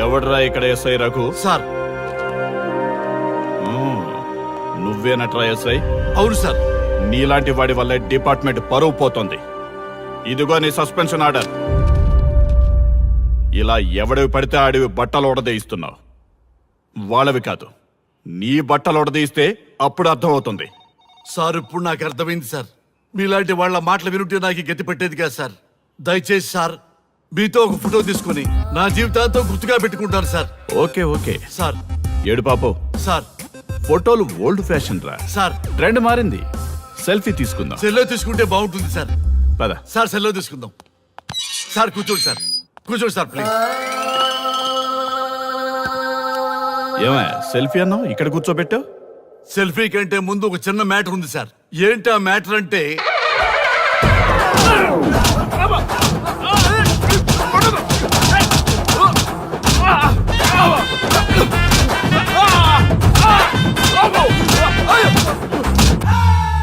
ఎవడ్రా ఇక్కడ ఎస్ఐ రఘు? సార్. నువ్వేనట్రా ఎస్ఐ? అవును సార్. నీలాంటి వాడి వల్ల డిపార్ట్మెంట్ పరువు పోతుంది. ఇదిగో నీ సస్పెన్షన్ ఆర్డర్. ఇలా ఎవడివి పడితే ఆడివి బట్టలు ఉడదీయిస్తున్నావు. వాళ్ళవి కాదు, నీ బట్టలు ఉడదీయిస్తే అప్పుడు అర్థమవుతుంది. సార్ ఇప్పుడు నాకు అర్థమైంది సార్. మీలాంటి వాళ్ళ మాటలు వినుంటే నాకు గతి పెట్టేది కాదు సార్. దయచేసి సార్ మీతో ఒక ఫోటో తీసుకుని నా జీవితాంతో గుర్తుగా పెట్టుకుంటాను సార్. Okay okay sir. ఏడు పాపు సార్. ఫోటోలు ఓల్డ్ ఫ్యాషన్ రా సార్. ట్రెండ్ మారింది. సెల్ఫీ తీసుకుందాం. సెల్లో తీసుకుంటే బాగుంటుంది సార్. పద సార్ సెల్లో తీసుకుందాం. సార్ కూర్చోండి సార్. కూర్చోండి సార్ ప్లీజ్. ఏమయ్య సెల్ఫీ అన్నావు, ఇక్కడ కూర్చోబెట్టావు? సెల్ఫీ కంటే ముందు ఒక చిన్న మ్యాటర్ ఉంది సార్. ఏంటి ఆ మ్యాటర్ అంటే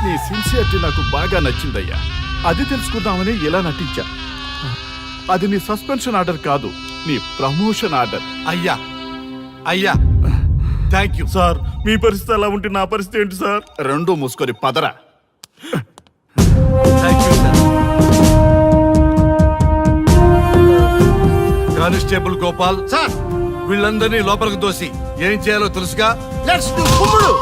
నీ సిన్సియరిటీ నాకు బాగా నచ్చిందయ్యా. అది తెలుసుకుందామని ఇలా నటించా. అది నీ సస్పెన్షన్ ఆర్డర్ కాదు, నీ ప్రమోషన్ ఆర్డర్. అయ్యా అయ్యా థ్యాంక్ యూ సార్. మీ పరిస్థితి అలా ఉంటే నా పరిస్థితి ఏంటి సార్? రెండు మూసుకొని పదరా. Thank you sir. Constable Gopal sir, వీళ్ళందరినీ లోపలికి తోసి ఏం చేయాలో తెలుసుగా. లెట్స్ డు కుమ్ముడు.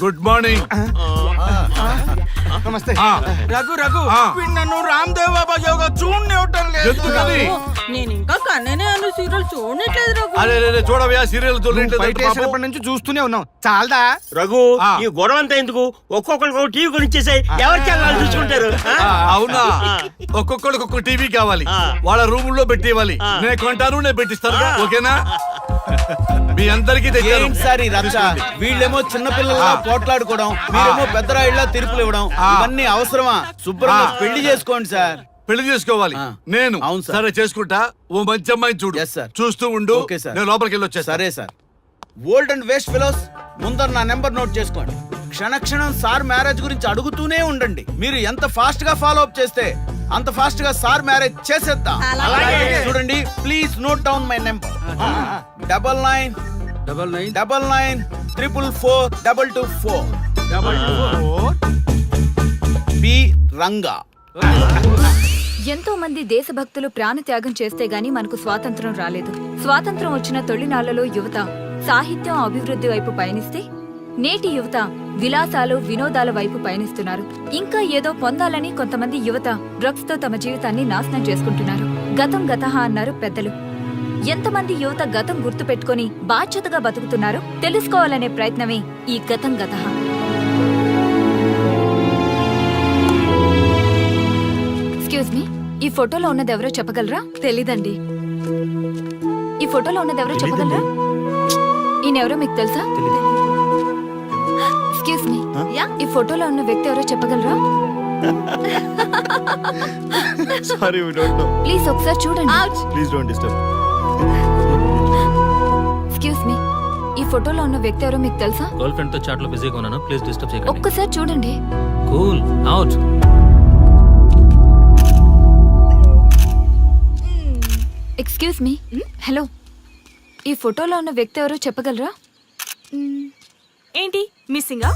Good morning. నమస్తే. రఘు రఘు ఆ. వీడు నన్ను రామ్దేవ్ బాబా యోగా చూడనివ్వటం లేదు. ఎందుకని? నేను ఇంకా కన్ననే అను సీరియల్ చూడట్లేదు రఘు. అరే చూడవయ్యా సీరియల్ బయట నుంచి చూస్తూనే ఉన్నాం. చాలదా? రఘు ఆ. ఈ గొడవ అంతా ఎందుకు? ఒక్కొక్కరికి ఒక టీవీ కొనిచ్చేసాయి, ఎవరికి వాళ్ళు చూసుకుంటారు. ఆ? అవునా? ఒక్కొక్కడికి ఒక్కొక్క టీవీ కావాలి, ఆ. వాళ్ళ రూముల్లో పెట్టి ఇవ్వాలి. ఆ. నేను కొంటాను, నేను పెట్టిస్తాను. ఓకేనా? మీ అందరికీ తెచ్చాను. ఏంటి సార్ ఈ రచ్చ? వీళ్ళేమో చిన్నపిల్లల్లా పోట్లాడుకోవడం, మీరేమో పెద్దరాయిళ్ళ తీర్పులు ఇవ్వడం, ఇవన్నీ అవసరమా? శుభ్రంగా పెళ్లి చేసుకోండి సార్. పెళ్లి చేసుకోవాలి ఆ. నేను. అవును సార్. సరే చేసుకుంటా. ఓ మంచి అమ్మాయిని చూడు. Yes, sir. చూస్తూ ఉండు. Okay, sir. నేను లోపలికి వెళ్ళి వచ్చేస్తా. సరే sir. Old and waste fellows, ముందర నా నెంబర్ నోట్ చేసుకోండి. క్షణక్షణం సార్ మ్యారేజ్ గురించి అడుగుతూనే ఉండండి. మీరు ఎంత ఫాస్ట్ గా ఫాలో అప్ చేస్తే అంత ఫాస్ట్ గా సార్ మ్యారేజ్ చేసేద్దాం. చూడండి, please note down my number. 9999 444 B Ranga. ఎంతో మంది దేశభక్తులు ప్రాణత్యాగం చేస్తే గాని మనకు స్వాతంత్రం రాలేదు. స్వాతంత్రం వచ్చిన తొలినాళ్లలో యువత సాహిత్యం అభివృద్ధి వైపు పయనిస్తే నేటి యువత విలాసాలు వినోదాల వైపు పయనిస్తున్నారు. ఇంకా ఏదో పొందాలని కొంతమంది యువత డ్రగ్స్ తో తమ జీవితాన్ని నాశనం చేసుకుంటున్నారు. గతం గతహ అన్నారు పెద్దలు. ఎంతమంది యువత గతం గుర్తు పెట్టుకుని బాధ్యతగా బతుకుతున్నారో తెలుసుకోవాలనే ప్రయత్నమే ఈ గతం గతహ. ఎక్స్క్యూజ్ మీ, ఈ ఫోటోలో ఉన్నది ఎవరో చెప్పగలరా? తెలీదండి. ఈ ఫోటోలో ఉన్నది ఎవరో చెప్పగలరా? ఈయనెవరో మీకు తెలుసా? ఎక్స్క్యూజ్ మీ, ఈ ఫోటోలో ఉన్న వ్యక్తి ఎవరో చెప్పగలరా? Sorry, we don't know. Please ఒకసారి చూడండి. Please don't disturb. Excuse me, ఈ ఫోటోలో ఉన్న వ్యక్తి ఎవరో మీకు తెలుసా? గర్ల్ ఫ్రెండ్ తో చాట్ లో బిజీగా ఉన్నాను, ప్లీజ్ డిస్టర్బ్ చేయకండి. ఒక్కసారి చూడండి. Cool out. Excuse me, hello, ఈ ఫోటోలో ఉన్న వ్యక్తి ఎవరో చెప్పగలరా? ఏంటి మిస్సింగా?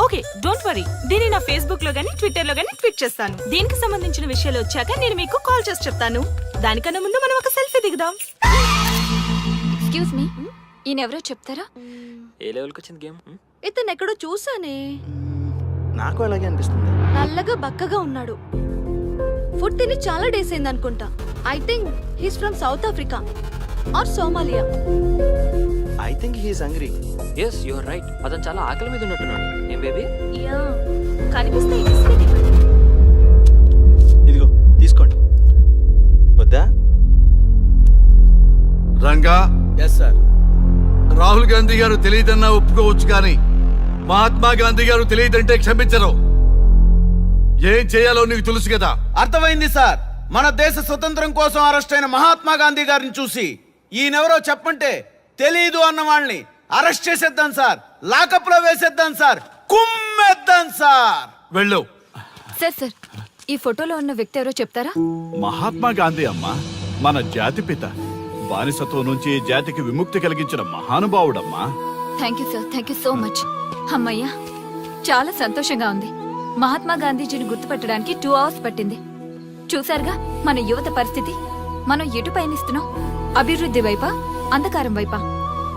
ఓకే డోంట్ వరీ దీన్ని నా ఫేస్బుక్ లో గానీ ట్విట్టర్ లో గానీ ట్వీట్ చేస్తాను. దీనికి సంబంధించిన విషయాలు వచ్చాక నేను మీకు కాల్ చేసి చెప్తాను. దానికన్నా ముందు మనం ఒక సెల్ఫీ దిగుదాం. ఎక్స్క్యూజ్ మీ, ఈయనెవరో చెప్తారా? ఏ లెవెల్కి వచ్చింది గేమ్? ఇతను ఎక్కడో చూసానే. నాకు అలాగే అనిపిస్తుంది. నల్లగా బక్కగా ఉన్నాడు. ఫుడ్ తిని చాలా డేస్ అయింది అనుకుంటా. I think he's from South Africa or Somalia. I think he's hungry. Yes you are right. అతను చాలా ఆకలి మీద ఉన్నట్టున్నాడు. ఏం బేబీ? యా కనిపిస్తే ఈ బిస్కెట్ ఇవ్వండి. ఇదిగో తీసుకోండి. వద్దా? Ranga, yes sir. రాహుల్ గాంధీ గారు తెలియదన్నా ఒప్పుకోవచ్చు కానీ మహాత్మా గాంధీ గారు తెలియదంటే క్షమించరు. ఏం చేయాలో నీకు తెలుసు కదా. అర్థమైంది సార్. మన దేశ స్వతంత్రం కోసం అరెస్ట్ అయిన మహాత్మా గాంధీ గారిని చూసి ఈయనెవరో చెప్పంటే తెలీదు అన్న వాళ్ళని అరెస్ట్ చేసేద్దాం సార్. లాకప్ లో వేసేద్దాం సార్. కుమ్మేద్దాం సార్. వెళ్ళు. సార్ సార్, ఈ ఫోటోలో ఉన్న వ్యక్తి ఎవరో చెప్తారా? మహాత్మా గాంధీ అమ్మ, మన జాతిపిత. బానిసత్వం నుంచి జాతికి విముక్తి కలిగించిన మహానుభావుడమ్మా. Thank you sir, thank you so much. అమ్మయ్యా, చాలా సంతోషంగా ఉంది. మహాత్మా గాంధీజీని గుర్తుపట్టడానికి 2 hours పట్టింది. చూసారుగా మన యువత పరిస్థితి. మనం ఎటు పయనిస్తున్నాం? అభివృద్ధి వైపా, అంధకారం వైపా?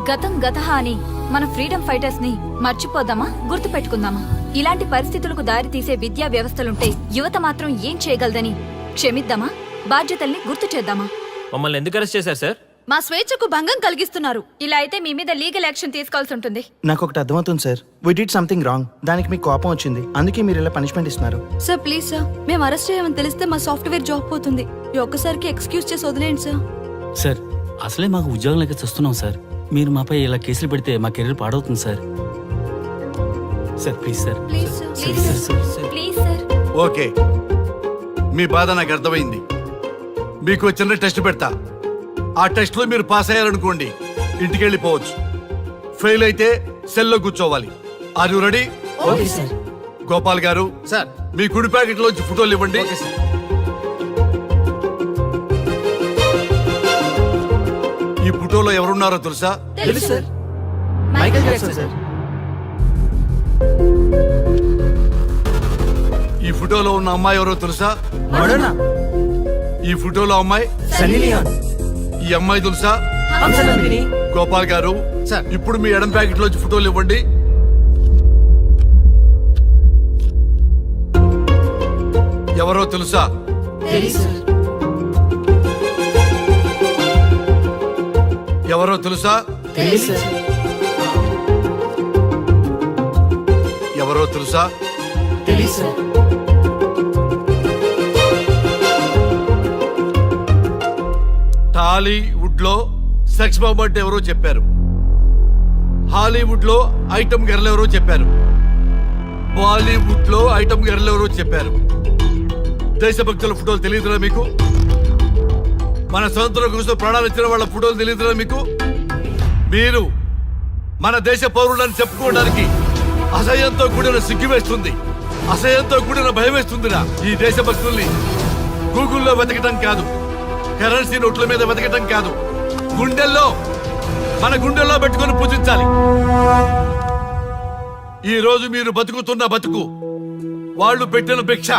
గతం గతహ అని మన ఫ్రీడమ్ ఫైటర్స్ ని మర్చిపోదామా, గుర్తు పెట్టుకుందామా? ఇలాంటి పరిస్థితులకు దారి తీసే విద్యా వ్యవస్థలుంటే యువత మాత్రం ఏం చేయగలదని క్షమిద్దామా, బాధ్యతల్ని గుర్తు చేద్దామా? మమ్మల్ని ఎందుకు అరెస్ట్ చేశారు సార్? మా స్వేచ్ఛకు భంగం కలిగిస్తున్నారు. ఇలా అయితే మీ మీద లీగల్ యాక్షన్ తీసుకోవాల్సి ఉంటుంది. నాకు ఒకటి అర్థమవుతుంది sir. We did something wrong. దానికి మీకు కోపం వచ్చింది, అందుకే మీరు ఇలా పనిష్మెంట్ ఇస్తున్నారు. సార్ ప్లీజ్ సార్, మేము అరెస్ట్ చేయమని తెలిస్తే మా సాఫ్ట్వేర్ జాబ్ పోతుంది. ఈ ఒక్కసారికి ఎక్స్క్యూజ్ చేసి వదిలేండి సార్. సార్ అసలే మాకు ఉద్యోగం లేక చూస్తున్నాం సార్. మీరు మాపై ఇలా కేసులు పెడితే మా కెరీర్ పాడవుతుంది sir. Sir please sir. Please sir. Sir sir sir. Please sir. Okay, మీ బాధ నాకు అర్థమైంది. మీకు చిన్న టెస్ట్ పెడతా. ఆ టెస్ట్ లో మీరు పాస్ అయ్యారనుకోండి, ఇంటికి వెళ్ళిపోవచ్చు. ఫెయిల్ అయితే సెల్లో కూర్చోవాలి. Are you ready? Okay sir. Gopal garu, sir మీ కుడి ప్యాకెట్ లోంచి ఫోటోలు ఇవ్వండి. Okay sir. ఈ ఫోటోలో ఎవరున్నారో తెలుసా? తెలుసు సార్. Michael Jackson sir. ఈ ఫోటోలో ఉన్న అమ్మాయి ఎవరో తెలుసా? మడోనా. ఈ ఫోటోలో అమ్మాయి సన్నీ లియోన్. ఈ అమ్మాయి తెలుసా? హంసనందిని. గోపాల్ గారు, సార్. ఇప్పుడు మీ ఎడం ప్యాకెట్ లోంచి ఫోటోలు ఇవ్వండి. ఎవరో తెలుసా? తెలుసు సార్. ఎవరో తెలుసా? తెలుసు సార్. ఎవరో తెలుసా? తెలుసు సార్. టాలీవుడ్ లో సెక్స్ బాంబ్ అంటే ఎవరో చెప్పారు. హాలీవుడ్ లో ఐటమ్ గర్ల్ ఎవరో చెప్పారు. బాలీవుడ్ లో ఐటమ్ గర్ల్ ఎవరో చెప్పారు. దేశభక్తుల ఫోటోలు తెలియదురా మీకు? మన స్వతంత్రం కోసం ప్రాణాలు ఇచ్చిన వాళ్ళ ఫోటోలు తెలియదురా మీకు? మీరు మన దేశ పౌరులని చెప్పుకోవడానికి అసహ్యంతో కూడిన సిగ్గు వేస్తుంది, అసహ్యంతో కూడిన భయం వేస్తుందిరా. ఈ దేశభక్తుల్ని గూగుల్లో వెతకటం కాదు, కరెన్సీ నోట్ల మీద వెతకటం కాదు, గుండెల్లో, మన గుండెల్లో పెట్టుకొని పూజించాలి. ఈ రోజు మీరు బతుకుతున్న బతుకు వాళ్ళు పెట్టిన భిక్ష.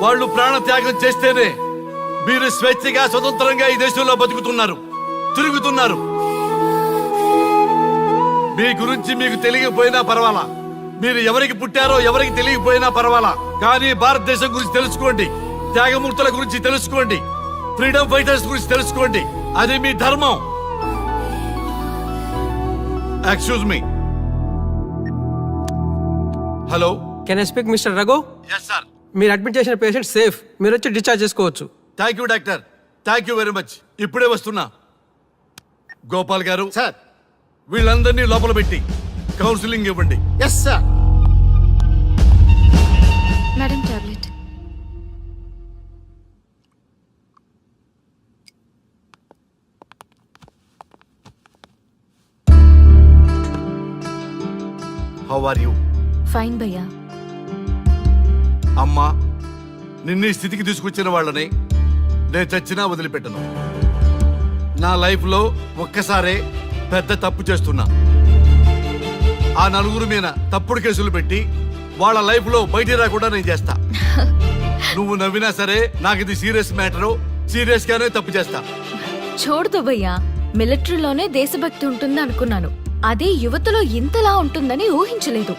వాళ్ళు ప్రాణ త్యాగం చేస్తేనే మీరు స్వేచ్ఛగా స్వతంత్రంగా ఈ దేశంలో బతుకుతున్నారు, తిరుగుతున్నారు. మీ గురించి మీకు తెలియకపోయినా పర్వాలా, మీరు ఎవరికి పుట్టారో ఎవరికి తెలియకపోయినా పర్వాలా, కానీ భారతదేశం గురించి తెలుసుకోండి, త్యాగమూర్తుల గురించి తెలుసుకోండి, ఫ్రీడమ్ ఫైటర్స్ గురించి తెలుసుకోండి. అది మీ ధర్మం. Excuse me. Hello. Can I speak mister Raghu? Yes sir. మీరు అడ్మిట్ చేసిన పేషెంట్ సేఫ్. మీరు వచ్చి డిశ్చార్జ్ చేసుకోవచ్చు. Thank you doctor, thank you very much. ఇప్పుడే వస్తున్నా. గోపాల్ గారు, సార్. వీళ్ళందరినీ లోపల పెట్టి కౌన్సిలింగ్ ఇవ్వండి. Yes sir. Madam tablet. How are you? Fine భయ్యా. అమ్మా, నిన్ను ఈ స్థితికి తీసుకొచ్చిన వాళ్ళని నేను చచ్చినా వదిలిపెట్టను. నా లైఫ్లో ఒక్కసారే పెద్ద తప్పు చేస్తున్నా. ఆ నలుగురు మీద తప్పుడు కేసులు పెట్టి వాళ్ళ లైఫ్ లో బయట రాకుండా నేను చేస్తా. నువ్వు నవ్వినా సరే నాకు ఇది సీరియస్ మ్యాటరు, సీరియస్ గానే తప్పు చేస్తా. చూడదు భయ్యా, మిలిటరీలోనే దేశభక్తి ఉంటుంది అనుకున్నాను. అదే యువతలో ఇంతలా ఉంటుందని ఊహించలేదు.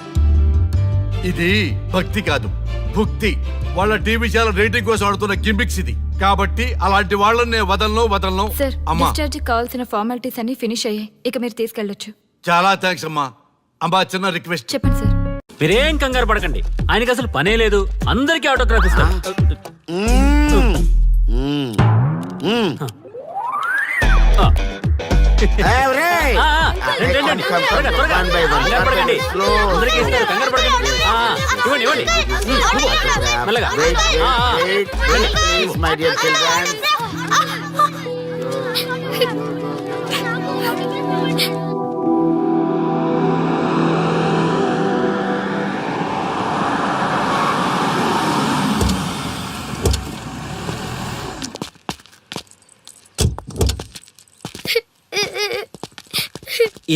ఇది భక్తి కాదు, భుక్తి. వాళ్ళ టీవీ ఛానల్ రేటింగ్ కోసం ఆడుతున్న గిమ్మిక్స్ ఇది. కాబట్టి అలాంటి వాళ్ళని నేను వదలను. సార్, అమ్మా డిశ్చార్జ్ కావాల్సిన ఫార్మాలిటీస్ అన్ని ఫినిష్ అయ్యాయి. ఇక మీరు తీసుకెళ్ళొచ్చు. చాలా థ్యాంక్స్ అమ్మా. అమ్మా చిన్న రిక్వెస్ట్. చెప్పండి సార్. మీరేం కంగారు పడకండి, ఆయనకి అసలు పనే లేదు. అందరికీ ఆటోగ్రాఫ్ ఇస్తాం. రండి, రండి. త్వరగా, త్వరగా. కంగారు పడకండి. అందరికీ ఇస్తారు, కంగారు పడకండి. ఇవ్వండి. మెల్లగా.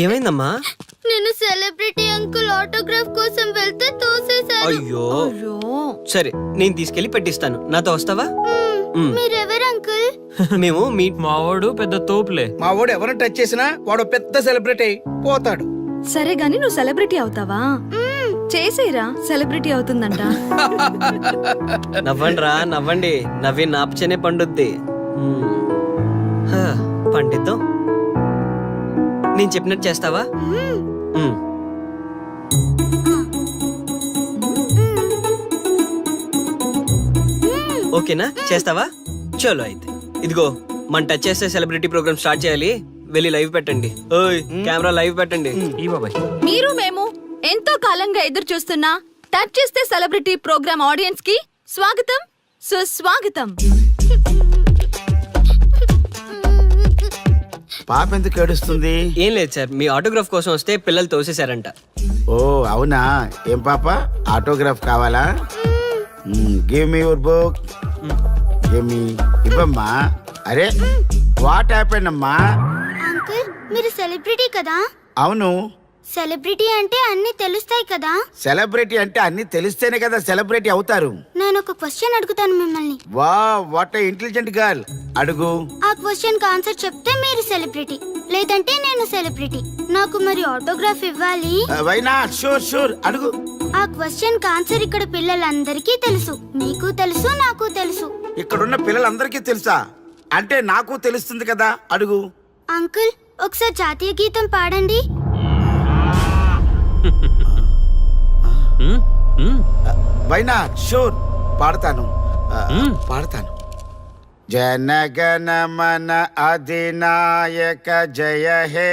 ఏమైందమ్మా? నేను సెలబ్రిటీ అంకుల్ ఆటోగ్రాఫ్ కోసం వెళ్తే తోసేశారు. అయ్యో, సరే నేను తీసుకెళ్లి పెట్టిస్తాను. నాతో వస్తావా? మీరెవరు అంకుల్? మేము మీ మావాడు పెద్ద తోపులే. మా వాడు ఎవరిని టచ్ చేసినా వాడు పెద్ద సెలబ్రిటీ అయి పోతాడు. సరే గాని నువ్వు సెలబ్రిటీ అవుతావా? చేసేరా, సెలబ్రిటీ అవుతుందంట. నవ్వండిరా, నవ్వండి. నవ్వి నాపచనే పండుద్ది. పండిద్దాం. నేను చెప్పినట్టు చేస్తావా? ఓకేనా? చేస్తావా? చలో అయితే. ఇదిగో, మన టచ్ చేస్తే సెలబ్రిటీ ప్రోగ్రామ్ స్టార్ట్ చేయాలి. వెళ్ళి లైవ్ పెట్టండి. ఓయ్, కెమెరా లైవ్ పెట్టండి. ఈ బాబాయ్. మీరు మేము ఎంతో కాలంగా ఎదురు చూస్తున్నా టచ్ చేస్తే సెలబ్రిటీ ప్రోగ్రామ్ ఆడియన్స్ కి స్వాగతం, సుస్వాగతం. పాప ఎందుకు ఏడుస్తుంది? ఏం లేదు సార్, మీ ఆటోగ్రాఫ్ కోసం వస్తే పిల్లలు తోసేశారంట. ఓ అవునా? ఏం పాప, ఆటోగ్రాఫ్ కావాలా? Give me your book. Give me. ఇవ్వమ్మా. అరే, వాట్ హ్యాపెండ్ అమ్మా? అంకుల్, మీరు సెలబ్రిటీ కదా? అవును. సెలబ్రిటీ అంటే అన్ని తెలుస్తాయి కదా? సెలబ్రిటీ అంటే అన్ని తెలిస్తేనే కదా సెలబ్రిటీ అవుతారు. నేను ఒక క్వశ్చన్ అడుగుతాను మిమ్మల్ని. వా, వాట్ ఏ ఇంటెలిజెంట్ గర్ల్. అడుగు. ఆ క్వశ్చన్ కి ఆన్సర్ చెప్తే మీరు సెలబ్రిటీ, లేదంటే నేను సెలబ్రిటీ. నాకు మరి ఆటోగ్రాఫ్ ఇవ్వాలి. Why not? షూర్ షూర్, అడుగు. ఆ క్వశ్చన్ కి ఆన్సర్ ఇక్కడ పిల్లలందరికీ తెలుసు. మీకు తెలుసు, నాకు తెలుసు. ఇక్కడున్న పిల్లలందరికీ తెలుసా? అంటే నాకు తెలుస్తుంది కదా. అడుగు. అంకుల్, ఒకసారి జాతీయ గీతం పాడండి. Why not? షూర్, పాడతాను. పాడతాను. జనగణ మన అధినాయక జయ హే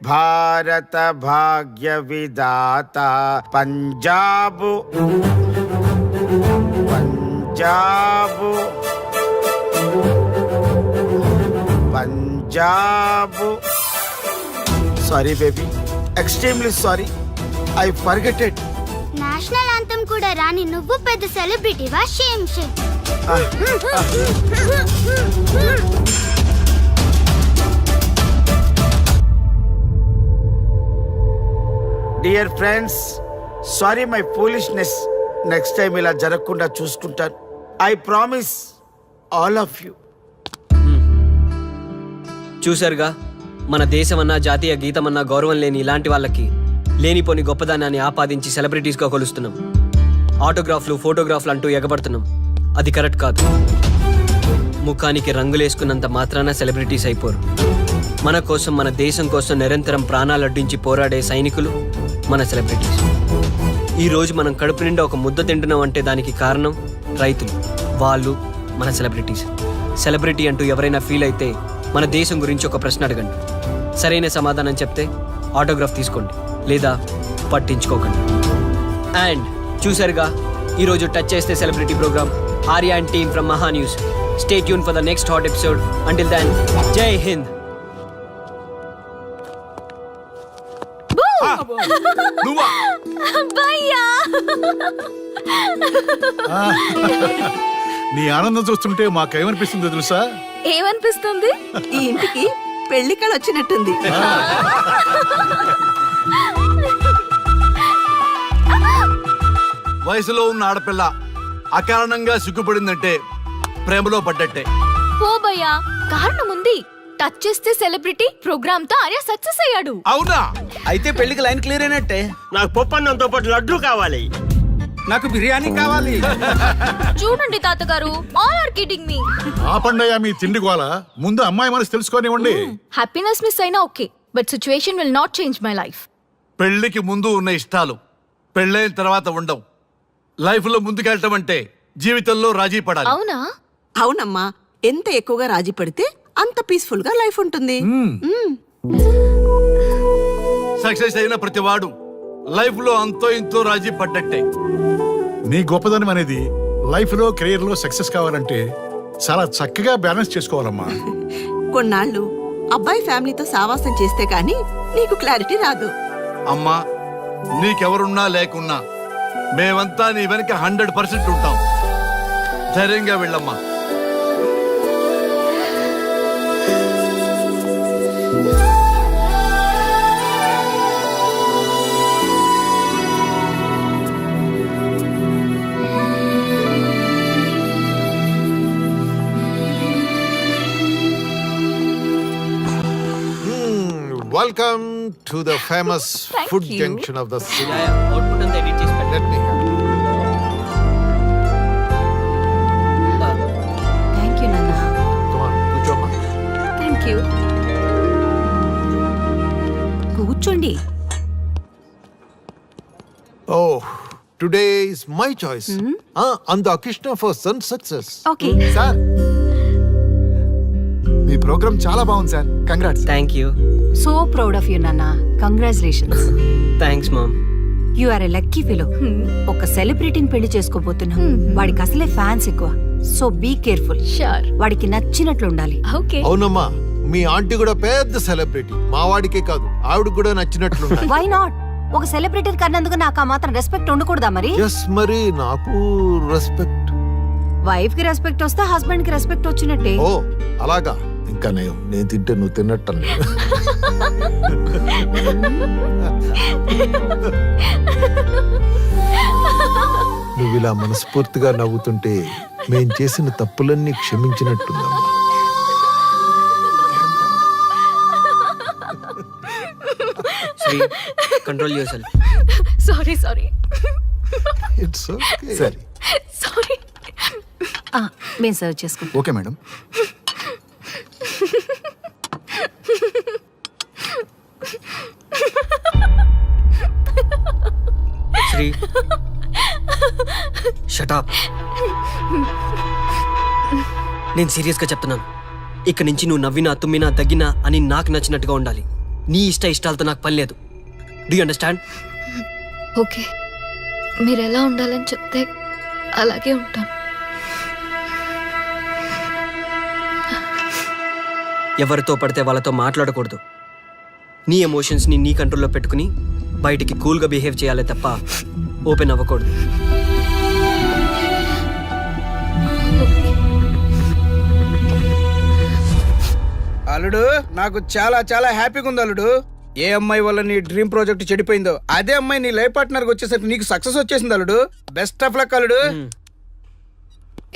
భారత భాగ్య విధాత. Punjab Punjab Punjab. Sorry baby, extremely sorry. I forgetted. National anthem కూడా రాని నువ్వు పెద్ద సెలబ్రిటీవా? Shame shame. Dear friends, sorry my foolishness. Next time ఇలా జరగకుండా చూసుకుంటాను. I promise all of you. చూసారుగా, మన దేశమన్నా జాతీయ గీతమన్నా గౌరవం లేని ఇలాంటి వాళ్ళకి లేనిపోని గొప్పదానాన్ని ఆపాదించి సెలబ్రిటీస్గా కొలుస్తున్నాం. ఆటోగ్రాఫ్లు, ఫోటోగ్రాఫ్లు అంటూ ఎగబడుతున్నాం. అది కరెక్ట్ కాదు. ముఖానికి రంగులేసుకున్నంత మాత్రాన సెలబ్రిటీస్ అయిపోరు. మన కోసం, మన దేశం కోసం నిరంతరం ప్రాణాలు అడ్డించి పోరాడే సైనికులు మన సెలబ్రిటీస్. ఈరోజు మనం కడుపు నిండా ఒక ముద్ద తింటున్నాం అంటే దానికి కారణం రైతులు. వాళ్ళు మన సెలబ్రిటీస్. సెలబ్రిటీ అంటూ ఎవరైనా ఫీల్ అయితే మన దేశం గురించి ఒక ప్రశ్న అడగండి. సరైన సమాధానం చెప్తే ఆటోగ్రాఫ్ తీసుకోండి, లేదా పట్టించుకోకండి. అండ్ చూసారుగా, ఈరోజు టచ్ చేస్తే celebrity program. Arya and team from Maha news. Stay tune for the next hot episode. Until then, జై హింద్. నువ్వా? భయ్యా, నీ ఆనందం చూస్తుంటే మాకేమనిపిస్తుందో తెలుసా? ఏమనిపిస్తుంది? ఈ ఇంటికి పెళ్లి కళ వచ్చినట్టుంది. వయసులో ఉన్న ఆడపిల్ల అకారణంగా సిగ్గుపడిందంటే ప్రేమలో పడ్డట్టే. పో భయ్యా, కారణం ఉంది. టచ్ చేస్తే సెలబ్రిటీ ప్రోగ్రామ్ తో ఆర్య సక్సెస్ అయ్యాడు. అవునా? అయితే పెళ్లికి లైన్ క్లియర్ అయినట్టే. నాకు పప్పన్నంతో పాటు లడ్డు కావాలి. నాకు బిర్యానీ కావాలి. చూడండి తాతగారు, ఆల్ ఆర్ కిడింగ్ మీ. ఆపండయ్యా మీ తిండి గోల. ముందు అమ్మాయి మనసు తెలుసుకోనివ్వండి. హ్యాపీనెస్ మిస్ అయినా okay, but situation will not change my life. పెళ్లికి ముందు ఉన్న ఇష్టాలు పెళ్ళైన తర్వాత ఉండవు. లైఫ్ లో ముందుకెళ్ళటం అంటే జీవితంలో రాజీ పడాలి. అవునా? అవునమ్మా, ఎంత ఎక్కువగా రాజీ పడితే అంత పీస్ఫుల్ గా లైఫ్ ఉంటుంది. సక్సెస్ అయిన ప్రతివాడు లైఫ్ లో అంతో ఇంతో రాజీ పడ్డట్టే. నీ గొప్పదనం అనేది లైఫ్ లో కెరీర్ లో సక్సెస్ కావాలంటే చాలా చక్కగా బ్యాలెన్స్ చేసుకోవాలమ్మా. కొన్నాళ్ళు అబ్బాయి ఫ్యామిలీతో సావాసం చేస్తే గానీ నీకు క్లారిటీ రాదు. అమ్మా, నీకెవరున్నా లేకున్నా మేమంతా నీ వెనక 100% ఉంటాం. ధైర్యంగా వెళ్ళమ్మా. Welcome to the famous Thank food you. junction of the city. Output అంతా ఎడిట్ చేసి పెట్టండి. Let me have it. Thank you నాన్న. Come on, కూర్చోమ్మా. Thank you. కూర్చోండి. Oh, today is my choice. And the Krishna for son success. Okay. Sir, మీ program చాలా బాగుంది sir. Congrats. Thank you. So proud of you నాన్న. Congratulations. Thanks mom. You are a lucky fellow. ఒక సెలబ్రిటీని పెళ్లి చేసుకోబోతున్నావు. వాడికి అసలే ఫ్యాన్స్ ఎక్కువ. So be careful. షూర్. వాడికి నచ్చినట్లు ఉండాలి. ఓకే. అవునమ్మా, మీ ఆంటీ కూడా పెద్ద సెలబ్రిటీ. మా వాడికే కాదు, ఆవిడకి కూడా నచ్చినట్లు వై నాట్? ఒక సెలబ్రిటీ కన్నందుకు నాకు ఆ మాత్రం రెస్పెక్ట్ ఉండకూడదా మరి? ఎస్, మరి నాకు రెస్పెక్ట్. వైఫ్ కి రెస్పెక్ట్ వస్తే హస్బెండ్ కి రెస్పెక్ట్ వచ్చినట్టే. ఓ అలాగా? ఇంకా నేను తింటే నువ్వు తిన్నట్టు. నువ్వు ఇలా మనస్ఫూర్తిగా నవ్వుతుంటే మేం చేసిన తప్పులన్నీ క్షమించినట్టుందమ్మా. Sri, control your sorry sorry it's okay. సరే, సారీ. మేము సర్వ్ చేసుకుంటాం. Okay madam. Sri, shut up. నేను సీరియస్గా చెప్తున్నాను. ఇక్కడి నుంచి నువ్వు నవ్వినా తుమ్మినా దగ్గినా అని నాకు నచ్చినట్టుగా ఉండాలి. నీ ఇష్టాలతో నాకు పని లేదు. Do you understand? ఓకే, మీరు ఎలా ఉండాలని చెప్తే అలాగే ఉంటాను. ఎవరితో పడితే వాళ్ళతో మాట్లాడకూడదు. నీ ఎమోషన్స్ని నీ కంట్రోల్లో పెట్టుకుని బయటికి కూల్గా బిహేవ్ చేయాలి తప్ప ఓపెన్ అవ్వకూడదు. అల్లుడు, నాకు చాలా చాలా హ్యాపీగా ఉంది అల్లుడు. ఏ అమ్మాయి వల్ల నీ డ్రీమ్ ప్రాజెక్ట్ చెడిపోయిందో అదే అమ్మాయి నీ లైఫ్ పార్ట్నర్ వచ్చేసరికి నీకు సక్సెస్ వచ్చేసింది అల్లుడు. బెస్ట్ ఆఫ్ లక్ అల్లుడు.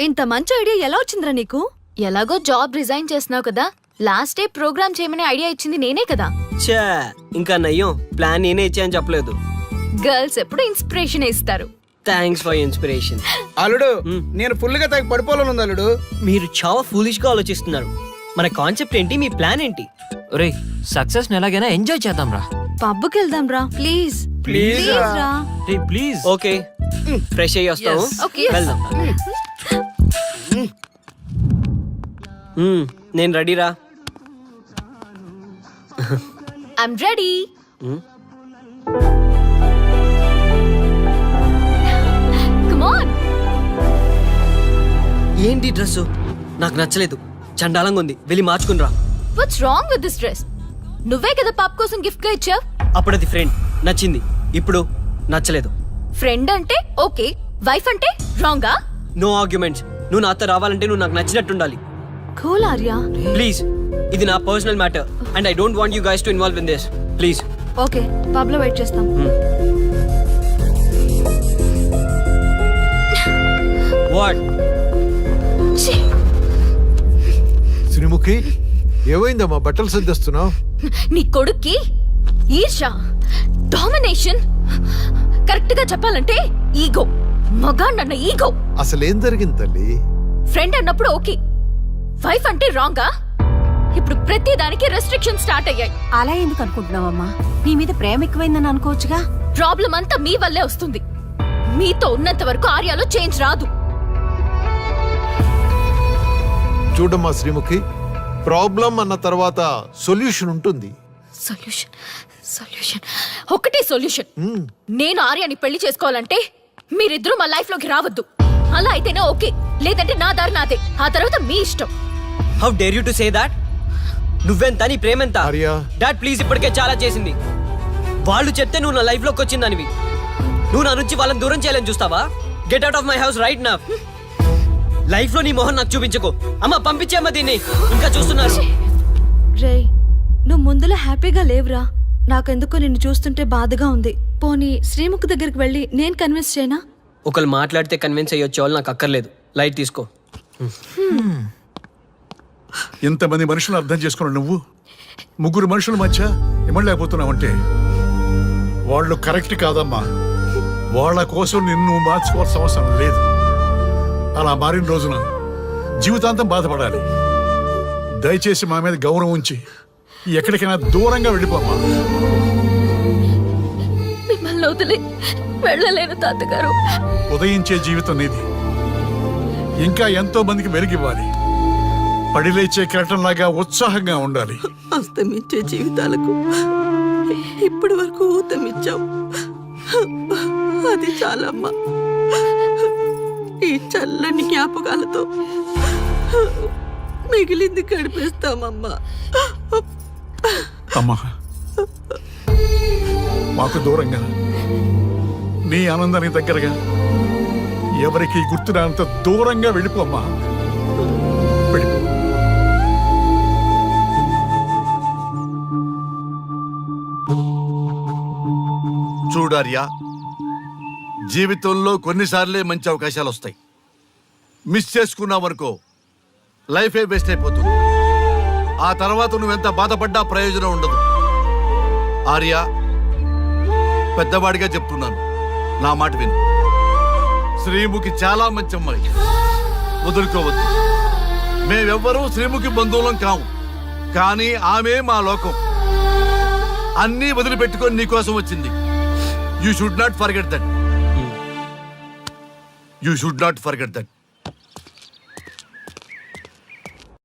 ఇంత మంచి ఐడియా ఎలా వచ్చిందిరా నీకు? ఎలాగో జాబ్ రిజైన్ చేస్తున్నావు కదా, లాస్ట్ డే ప్రోగ్రామ్ చేయమనే ఐడియా ఇచ్చింది నేనే కదా. చా, ఇంకా నయ్యం, ప్లాన్ నేనే ఇచ్చాయని చెప్పలేదు. గర్ల్స్ ఎప్పుడు ఇన్స్పిరేషన్ ఇస్తారు. Thanks for inspiration. అల్లుడు, నేను ఫుల్ గా తగ్గి పడిపోవాలని ఉంది అల్లుడు. మీరు చాలా ఫూలిష్ గా ఆలోచిస్తున్నారు. మన కాన్సెప్ట్ ఏంటి, మీ ప్లాన్ ఏంటి? రే, సక్సెస్ ఎలాగైనా ఎంజాయ్ చేద్దాం రా. పబ్కి వెళ్దాం రా ప్లీజ్. ప్లీజ్ రా. రే ప్లీజ్. ఓకే, ఫ్రెష్ అయ్యి వస్తాము. Okay. వెళ్దాం. నేను రెడీరా. I'm ready. Come on. ఏంటి డ్రెస్? నాకు నచ్చలేదు, చండాలంగా ఉంది. వెళ్ళి మార్చుకునిరా. What's wrong with this dress? నువ్వే కదా పాప్ కోసం గిఫ్ట్ గా ఇచ్చావు. అప్పుడది ఫ్రెండ్, నచ్చింది. ఇప్పుడు నచ్చలేదు. ఫ్రెండ్ అంటే ఓకే, వైఫ్ అంటే రాంగా? No arguments. నువ్వు నాతో రావాలంటే నువ్వు నాకు నచ్చినట్టు ఉండాలి. కూల్ ఆర్యా. ప్లీజ్, ఇది నా personal matter and I don't want you guys to involve in this. Please. Okay, pub లో వెయిట్ చేస్తాం. శ్రీముఖి ఏమైందమ్మా బట్టలు సర్దిస్తున్నావు? నీ కొడుక్కి ఈర్ష, డామినేషన్, కరెక్ట్ గా చెప్పాలంటే ఈగో. మగాండన్న ఈగో. అసలేం జరిగింది తల్లి? ఫ్రెండ్ అన్నప్పుడు ఓకే, వైఫ్ అంటే రాంగా? ఇప్పుడు ప్రతి దానికి రెస్ట్రిక్షన్ స్టార్ట్ అయ్యాయి. అలా ఎందుకు అనుకుంటున్నావమ్మా? నీ మీద ప్రేమ ఎక్కువైందని అనుకోవచ్చుగా. ప్రాబ్లం అంతా మీ వల్లే వస్తుంది. మీతో ఉన్నంత వరకు ఆర్యాలో చేంజ్ రాదు. చూడమ్మా శ్రీముఖి, ప్రాబ్లం అన్న తర్వాత సొల్యూషన్ ఉంటుంది. సొల్యూషన్, సొల్యూషన్, ఒకటే సొల్యూషన్. నేను ఆర్యాని పెళ్లి చేసుకోవాలంటే మీరిద్దరూ మా లైఫ్ లోకి రావద్దు. అలా అయితేనే ఓకే, లేదంటే నా దారి నాదే. ఆ తర్వాత మీ ఇష్టం. How dare you to say that? నువ్వెంత, నీ ప్రేమెంత? ఆర్యా, డాడ్ ప్లీజ్, ఇప్పటికే చాలా చేసింది. వాళ్ళు చెప్తే నువ్వు నా లైఫ్ లోకి వచ్చిందనివి. నువ్వు నా నుంచి వాళ్ళని దూరం చేయాలని చూస్తావా? Get out of my house right now. Life లో నీ మొహం నాకు చూపించకు. అమ్మ పంపించేమ్మ దీన్ని, ఇంకా చూస్తున్నారు. రే, నువ్వు ముందులో హ్యాపీగా లేవురా. నాకెందుకో నిన్ను చూస్తుంటే బాధగా ఉంది. పోనీ శ్రీముఖ్ దగ్గరికి వెళ్ళి నేను కన్విన్స్ చేయనా? ఒకళ్ళు మాట్లాడితే కన్విన్స్ అయ్యొచ్చే వాళ్ళు నాకు అక్కర్లేదు. లైట్ తీసుకో. ఇంతమంది మనుషులను అర్థం చేసుకున్న నువ్వు ముగ్గురు మనుషుల మధ్య ఇమ్మలేకపోతున్నావంటే వాళ్ళు కరెక్ట్ కాదమ్మా. వాళ్ళ కోసం నిన్ను మార్చుకోవాల్సిన అవసరం లేదు. అలా మారిన రోజున జీవితాంతం బాధపడాలి. దయచేసి మా మీద గౌరవం ఉంచి ఎక్కడికైనా దూరంగా వెళ్ళిపోమ్మా. మిమ్మల్ని వదిలి వెళ్ళలేను తాతగారు. ఉదయించే జీవితం నీది. ఇంకా ఎంతో మందికి వెలిగివ్వాలి. పడిలేచే కెరటంలాగా ఉత్సాహంగా ఉండాలి. అస్తమించే జీవితాలకు ఇప్పటి వరకు ఊతమిచ్చాం. అది చాలమ్మా. ఈ చల్లని జ్ఞాపకాలతో మిగిలింది గడిపేస్తామమ్మా. అమ్మా, మాకు దూరంగా నీ ఆనందానికి దగ్గరగా ఎవరికి గుర్తురానంత దూరంగా వెళ్ళిపోమ్మా. వెళ్ళిపో. చూడార్యా, జీవితంలో కొన్నిసార్లే మంచి అవకాశాలు వస్తాయి. మిస్ చేసుకున్నావనుకో లైఫే వేస్ట్ అయిపోతుంది. ఆ తర్వాత నువ్వెంత బాధపడ్డా ప్రయోజనం ఉండదు. ఆర్యా, పెద్దవాడిగా చెప్తున్నాను, నా మాట విను. శ్రీముఖి చాలా మంచి అమ్మాయి, వదులుకోవద్దు. మేమెవ్వరూ శ్రీముఖి బంధువులం కాము, కానీ ఆమె మా లోకం. అన్నీ వదిలిపెట్టుకొని నీకోసం వచ్చింది. You should not forget that. You should not forget that.